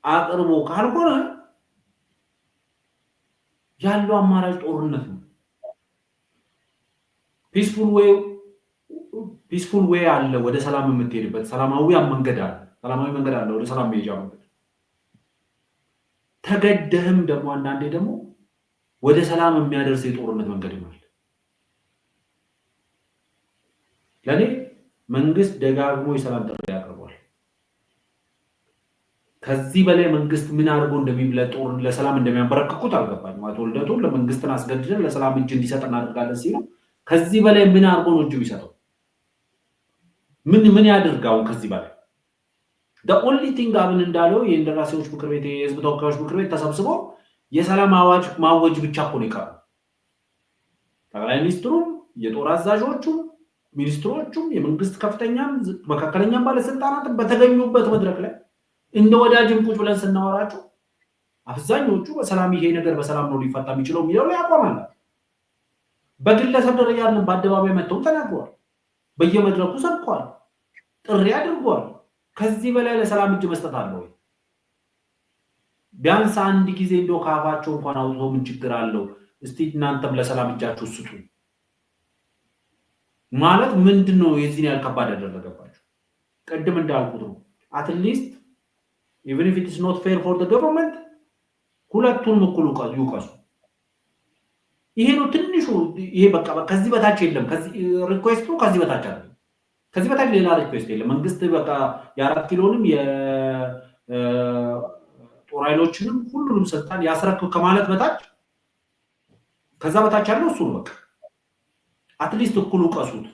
አቅርቦ ካልሆነ ያለው አማራጭ ጦርነት ነው። ፒስፉል ዌይ አለ ወደ ሰላም የምትሄድበት ሰላማዊ መንገድ አለ ወደ ሰላም መሄጃ መንገድ። ተገደህም ደግሞ አንዳንዴ ደግሞ ወደ ሰላም የሚያደርስ የጦርነት መንገድ ይሆናል። ለኔ መንግስት ደጋግሞ የሰላም ጥሪ ያቀርባል። ከዚህ በላይ መንግስት ምን አድርጎ እንደሚብለጦር ለሰላም እንደሚያንበረክኩት አልገባኝም። አቶ ልደቱ ለመንግስትን አስገድደን ለሰላም እጅ እንዲሰጥ እናደርጋለን ሲሉ ከዚህ በላይ ምን አድርጎ ነው እጁ ይሰጠው? ምን ያድርጋው? ከዚህ በላይ the only thing አብን እንዳለው የኢንደራሲዎች ምክር ቤት የህዝብ ተወካዮች ምክር ቤት ተሰብስቦ የሰላም አዋጅ ማወጅ ብቻ እኮ ነው የቀረው። ጠቅላይ ሚኒስትሩም የጦር አዛዦቹም ሚኒስትሮቹም የመንግስት ከፍተኛም መካከለኛም ባለስልጣናት በተገኙበት መድረክ ላይ እንደ ወዳጅም ቁጭ ብለን ስናወራቸው አብዛኞቹ በሰላም ይሄ ነገር በሰላም ነው ሊፈታ የሚችለው የሚለው ላይ ያቆማል። በግለሰብ ደረጃ ያለን በአደባባይ መጥተው ተናግረዋል። በየመድረኩ ሰብከዋል፣ ጥሪ አድርገዋል። ከዚህ በላይ ለሰላም እጅ መስጠት አለ ወይ? ቢያንስ አንድ ጊዜ እንደው ካፋቸው እንኳን አውጥቶ ምን ችግር አለው እስቲ እናንተም ለሰላም እጃችሁ ስጡ ማለት ምንድነው? የዚህን ያህል ከባድ ያደረገባችሁ ቅድም እንዳልኩት ነው። አትሊስት even if it is not fair for the government ሁለቱንም እኩል ይውቀሱ። ይሄ ነው ትንሹ። ይሄ በቃ ከዚህ በታች የለም። ከዚህ ሪኩዌስቱ ከዚህ በታች አለ። ከዚህ በታች ሌላ ሪኩዌስት የለም። መንግስት በቃ የ4 ኪሎንም የጦር ኃይሎችንም ሁሉንም ስልጣን ያስረክብ ከማለት በታች ከዛ በታች ያለው እሱ ነው። በቃ አትሊስት እኩል ይውቀሱት።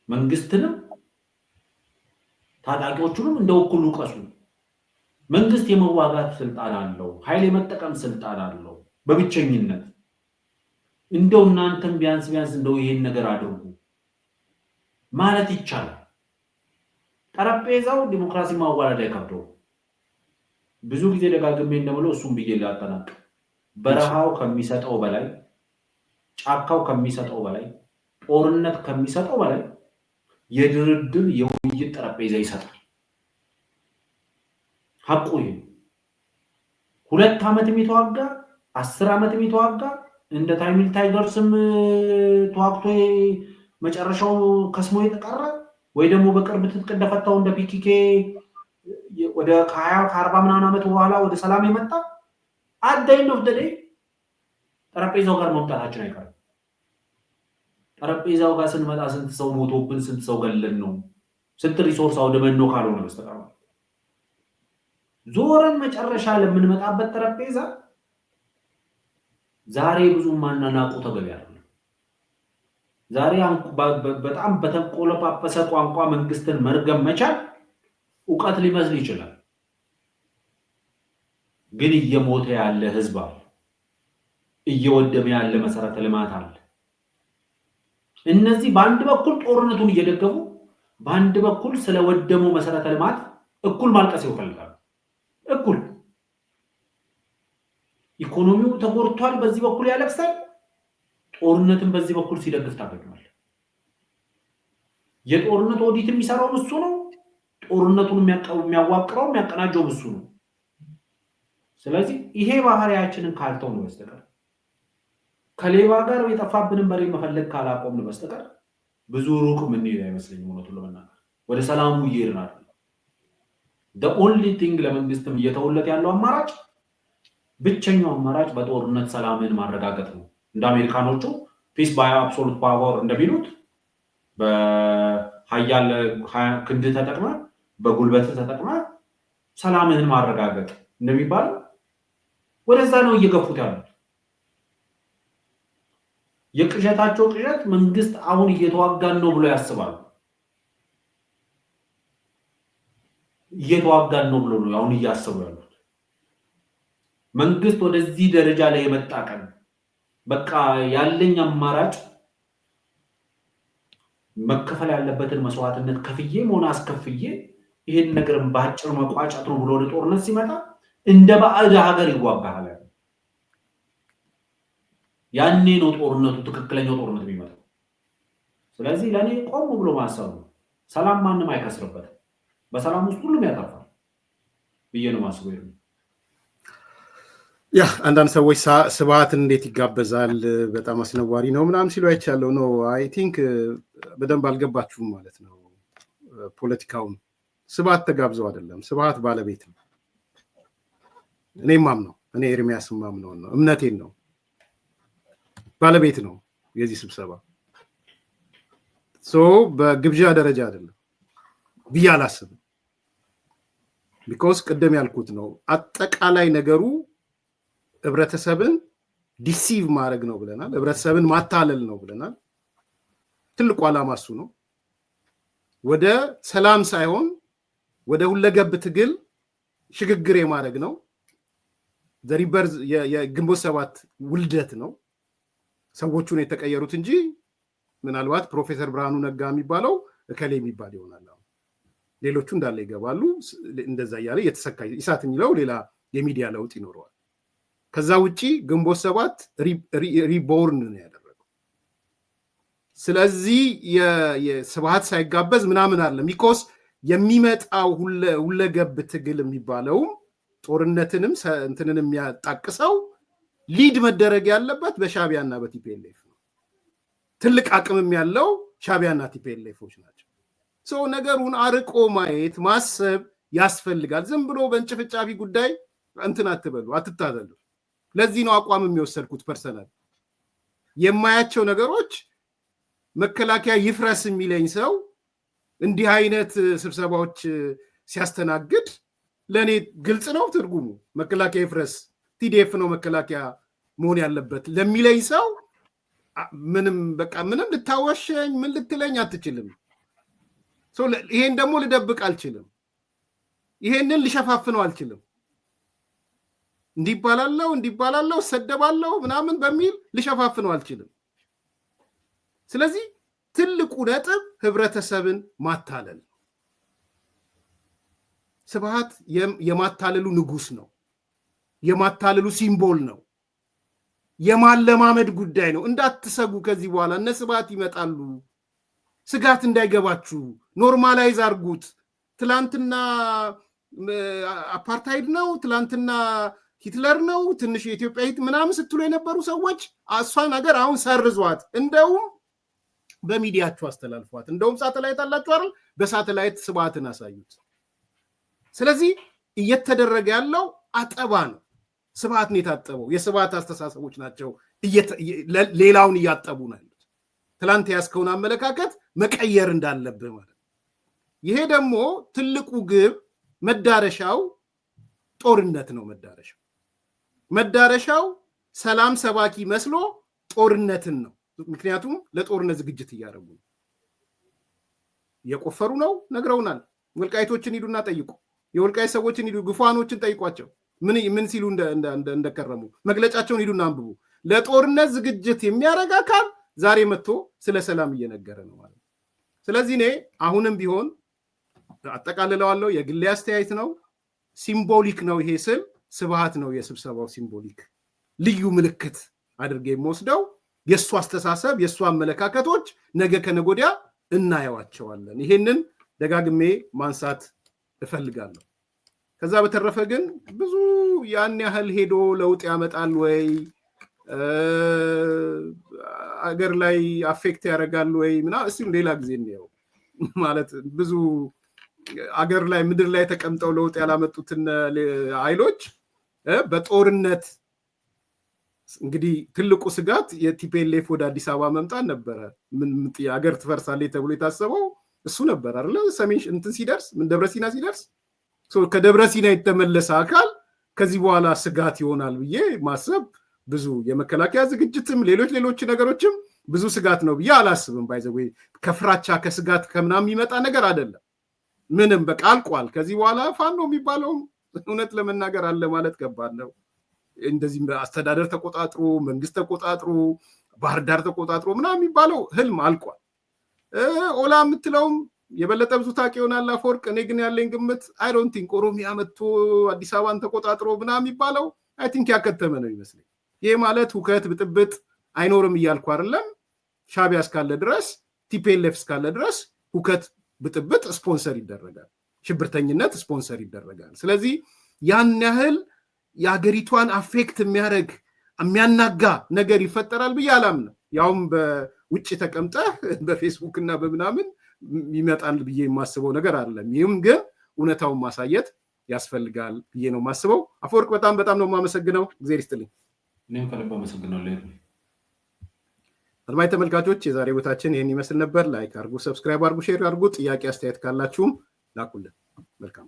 መንግስትንም ታጣቂዎቹንም እንደው እኩል ይውቀሱ። መንግስት የመዋጋት ስልጣን አለው፣ ኃይል የመጠቀም ስልጣን አለው በብቸኝነት። እንደው እናንተም ቢያንስ እንደው ይሄን ነገር አድርጉ ማለት ይቻላል። ጠረጴዛው ዲሞክራሲ ማዋለድ አይከብደው። ብዙ ጊዜ ደጋግሜ እንደምለው እሱም ብዬ ላጠናቅ በረሃው ከሚሰጠው በላይ ጫካው ከሚሰጠው በላይ ጦርነት ከሚሰጠው በላይ የድርድር የውይይት ጠረጴዛ ይሰጣል። ሐቁ ይሄ 2 ዓመት የሚተዋጋ 10 ዓመት የሚተዋጋ እንደ ታይሚል ታይገርስም ተዋግቶ መጨረሻው ከስሞ የተቀረ ወይ ደግሞ በቅርብ ትጥቅ እንደፈታው እንደ ፒኬኬ ወደ 20 40 ምናምን ዓመት በኋላ ወደ ሰላም የመጣ አዳይን ኦፍ ዘ ዴይ ጠረጴዛው ጋር መምጣታችን አይቀርም። ጠረጴዛው ጋር ስንመጣ ስንት ሰው ሞቶብን ስንት ሰው ገለን ነው ስንት ሪሶርስ አውድመን ነው ካልሆነ በስተቀር ዞረን መጨረሻ ለምንመጣበት ጠረጴዛ ዛሬ ብዙ ማናናቁ ተገቢ አይደለም። ዛሬ በጣም በተቆለጳጰሰ ቋንቋ መንግስትን መርገም መቻል ዕውቀት ሊመስል ይችላል። ግን እየሞተ ያለ ህዝብ አለ፣ እየወደመ ያለ መሰረተ ልማት አለ። እነዚህ በአንድ በኩል ጦርነቱን እየደገፉ በአንድ በኩል ስለወደመው መሰረተ ልማት እኩል ማልቀስ ይፈልጋሉ። እኩል ኢኮኖሚው ተጎድቷል፣ በዚህ በኩል ያለቅሳል። ጦርነትን በዚህ በኩል ሲደግፍ ታገኛል። የጦርነት ኦዲት የሚሰራው እሱ ነው። ጦርነቱን የሚያዋቅረው የሚያቀናጀው እሱ ነው። ስለዚህ ይሄ ባህሪያችንን ካልተው ነው በስተቀር ከሌባ ጋር የጠፋብንን በሬ መፈለግ ካላቆምን በስተቀር ብዙ ሩቅ ምን ይሄድ አይመስልኝም። እውነቱን ለመናገር ወደ ሰላሙ እየሄድን አይደል። the only thing ለመንግስትም እየተወለደ ያለው አማራጭ ብቸኛው አማራጭ በጦርነት ሰላምን ማረጋገጥ ነው። እንደ አሜሪካኖቹ ፒስ ባይ አብሶሉት ፓወር እንደሚሉት በኃያል ክንድ ተጠቅመ በጉልበት ተጠቅመ ሰላምን ማረጋገጥ እንደሚባለው ወደዛ ነው እየገፉት ያሉት። የቅዠታቸው ቅዠት መንግስት አሁን እየተዋጋን ነው ብሎ ያስባሉ። እየተዋጋን ነው ብሎ ነው አሁን እያሰቡ ያሉት። መንግስት ወደዚህ ደረጃ ላይ የመጣ ቀን በቃ ያለኝ አማራጭ መከፈል ያለበትን መስዋዕትነት ከፍዬ ሆነ አስከፍዬ ይሄን ነገርን ባጭር መቋጨት ነው ብሎ ወደ ጦርነት ሲመጣ እንደ ባዕድ ሀገር ይዋጋል። ያኔ ነው ጦርነቱ ትክክለኛው ጦርነት የሚመጣው። ስለዚህ ለኔ ቆም ብሎ ማሰብ ነው። ሰላም ማንንም አይከስርበትም። በሰላም ውስጥ ሁሉም ያተርፋል ብዬ ነው ማስበው። ያ አንዳንድ ሰዎች ስብሃትን እንዴት ይጋበዛል በጣም አስነዋሪ ነው ምናምን ሲሉ አይቻለው ነው። አይ ቲንክ በደንብ አልገባችሁም ማለት ነው ፖለቲካውን። ስብሃት ተጋብዘው አይደለም፣ ስብሃት ባለቤት ነው። እኔም ማምነው እኔ ኤርሚያስ ማምነው ነው እምነቴን ነው ባለቤት ነው የዚህ ስብሰባ። በግብዣ ደረጃ አይደለም ብዬ አላስብም። ቢኮዝ ቅድም ያልኩት ነው አጠቃላይ ነገሩ ህብረተሰብን ዲሲቭ ማድረግ ነው ብለናል። ህብረተሰብን ማታለል ነው ብለናል። ትልቁ ዓላማ እሱ ነው። ወደ ሰላም ሳይሆን ወደ ሁለገብ ትግል ሽግግር የማድረግ ነው። የግንቦት ሰባት ውልደት ነው። ሰዎቹን የተቀየሩት እንጂ ምናልባት ፕሮፌሰር ብርሃኑ ነጋ የሚባለው እከሌ የሚባል ይሆናል። ሌሎቹ እንዳለ ይገባሉ። እንደዛ እያለ የተሰካ ኢሳት የሚለው ሌላ የሚዲያ ለውጥ ይኖረዋል። ከዛ ውጪ ግንቦት ሰባት ሪቦርን ነው ያደረገው። ስለዚህ የስብሃት ሳይጋበዝ ምናምን አለ ሚኮስ የሚመጣው ሁለገብ ትግል የሚባለውም ጦርነትንም እንትንንም የሚያጣቅሰው ሊድ መደረግ ያለበት በሻቢያና በቲፒኤልኤፍ ነው። ትልቅ አቅምም ያለው ሻቢያና ቲፒኤልኤፎች ናቸው። ሰው ነገሩን አርቆ ማየት ማሰብ ያስፈልጋል። ዝም ብሎ በእንጭፍጫፊ ጉዳይ እንትን አትበሉ፣ አትታዘሉ። ለዚህ ነው አቋም የሚወሰድኩት። ፐርሰናል የማያቸው ነገሮች መከላከያ ይፍረስ የሚለኝ ሰው እንዲህ አይነት ስብሰባዎች ሲያስተናግድ ለእኔ ግልጽ ነው ትርጉሙ። መከላከያ ይፍረስ ቲዲኤፍ ነው መከላከያ መሆን ያለበት ለሚለኝ ሰው ምንም በቃ ምንም ልታወሸኝ ምን ልትለኝ አትችልም። ይሄን ደግሞ ልደብቅ አልችልም። ይሄንን ልሸፋፍነው አልችልም። እንዲባላለው ሰደባለው ምናምን በሚል ልሸፋፍነው አልችልም። ስለዚህ ትልቁ ነጥብ ህብረተሰብን ማታለል። ስብሃት የማታለሉ ንጉስ ነው። የማታለሉ ሲምቦል ነው። የማለማመድ ጉዳይ ነው። እንዳትሰጉ፣ ከዚህ በኋላ እነ ስብሃት ይመጣሉ። ስጋት እንዳይገባችሁ፣ ኖርማላይዝ አርጉት። ትላንትና አፓርታይድ ነው፣ ትላንትና ሂትለር ነው፣ ትንሽ የኢትዮጵያ ምናምን ስትሉ የነበሩ ሰዎች እሷን ነገር አሁን ሰርዟት፣ እንደውም በሚዲያችሁ አስተላልፏት። እንደውም ሳተላይት አላችሁ አይደል? በሳተላይት ስብሃትን አሳዩት። ስለዚህ እየተደረገ ያለው አጠባ ነው። ስብሃት ነው የታጠበው። የስብሃት አስተሳሰቦች ናቸው ሌላውን እያጠቡ ነው ያሉት። ትላንት ያስከውን አመለካከት መቀየር እንዳለብህ ማለት ነው። ይሄ ደግሞ ትልቁ ግብ መዳረሻው ጦርነት ነው። መዳረሻው ሰላም ሰባኪ መስሎ ጦርነትን ነው። ምክንያቱም ለጦርነት ዝግጅት እያደረጉ ነው። እየቆፈሩ ነው፣ ነግረውናል። ወልቃይቶችን ሂዱና ጠይቁ። የወልቃይት ሰዎችን ሂዱ፣ ግፏኖችን ጠይቋቸው ምን ሲሉ እንደከረሙ። መግለጫቸውን ሂዱና አንብቡ። ለጦርነት ዝግጅት የሚያደርግ አካል ዛሬ መጥቶ ስለ ሰላም እየነገረ ነው ማለት ነው። ስለዚህ እኔ አሁንም ቢሆን አጠቃልለዋለሁ። የግሌ አስተያየት ነው። ሲምቦሊክ ነው ይሄ ስል ስብሃት ነው የስብሰባው ሲምቦሊክ ልዩ ምልክት አድርጌ የምወስደው። የእሱ አስተሳሰብ የእሱ አመለካከቶች ነገ ከነገ ወዲያ እናየዋቸዋለን። ይሄንን ደጋግሜ ማንሳት እፈልጋለሁ። ከዛ በተረፈ ግን ብዙ ያን ያህል ሄዶ ለውጥ ያመጣል ወይ አገር ላይ አፌክት ያደርጋል ወይ እስኪ ሌላ ጊዜ እንየው። ማለት ብዙ አገር ላይ ምድር ላይ ተቀምጠው ለውጥ ያላመጡትን ኃይሎች በጦርነት እንግዲህ ትልቁ ስጋት የቲፒኤልኤፍ ወደ አዲስ አበባ መምጣት ነበረ። ምን አገር ትፈርሳለች ተብሎ የታሰበው እሱ ነበር አይደለ? ሰሜን እንትን ሲደርስ ደብረ ሲና ሲደርስ ከደብረ ሲና የተመለሰ አካል ከዚህ በኋላ ስጋት ይሆናል ብዬ ማሰብ ብዙ የመከላከያ ዝግጅትም ሌሎች ነገሮችም ብዙ ስጋት ነው ብዬ አላስብም። ባይዘዌ ከፍራቻ ከስጋት ከምናምን የሚመጣ ነገር አይደለም። ምንም በቃ አልቋል። ከዚህ በኋላ ፋኖ የሚባለው እውነት ለመናገር አለ ማለት ከባድ ነው። እንደዚህ አስተዳደር ተቆጣጥሮ መንግስት ተቆጣጥሮ ባህር ዳር ተቆጣጥሮ ምናምን የሚባለው ህልም አልቋል። ኦላ የምትለውም የበለጠ ብዙ ታውቂ ይሆናል አፈወርቅ። እኔ ግን ያለኝ ግምት አይ ዶንት ቲንክ ኦሮሚያ መጥቶ አዲስ አበባን ተቆጣጥሮ ምናምን የሚባለው አይ ቲንክ ያከተመ ነው ይመስለኝ። ይሄ ማለት ሁከት ብጥብጥ አይኖርም እያልኩ አይደለም። ሻቢያ እስካለ ድረስ ቲፒኤልኤፍ እስካለ ድረስ ሁከት ብጥብጥ ስፖንሰር ይደረጋል፣ ሽብርተኝነት ስፖንሰር ይደረጋል። ስለዚህ ያን ያህል የሀገሪቷን አፌክት የሚያደርግ የሚያናጋ ነገር ይፈጠራል ብዬ አላምንም። ያውም በውጭ ተቀምጠህ በፌስቡክ እና በምናምን ይመጣል ብዬ የማስበው ነገር አይደለም። ይህም ግን እውነታውን ማሳየት ያስፈልጋል ብዬ ነው የማስበው። አፈወርቅ በጣም ነው የማመሰግነው። እግዚአብሔር ይስጥልኝ። እኔም ከልብ አመሰግናለሁ። አድማጭ ተመልካቾች የዛሬ ቦታችን ይህን ይመስል ነበር። ላይክ አድርጉ፣ ሰብስክራይብ አድርጉ፣ ሼር አድርጉ። ጥያቄ አስተያየት ካላችሁም ላኩልን። መልካም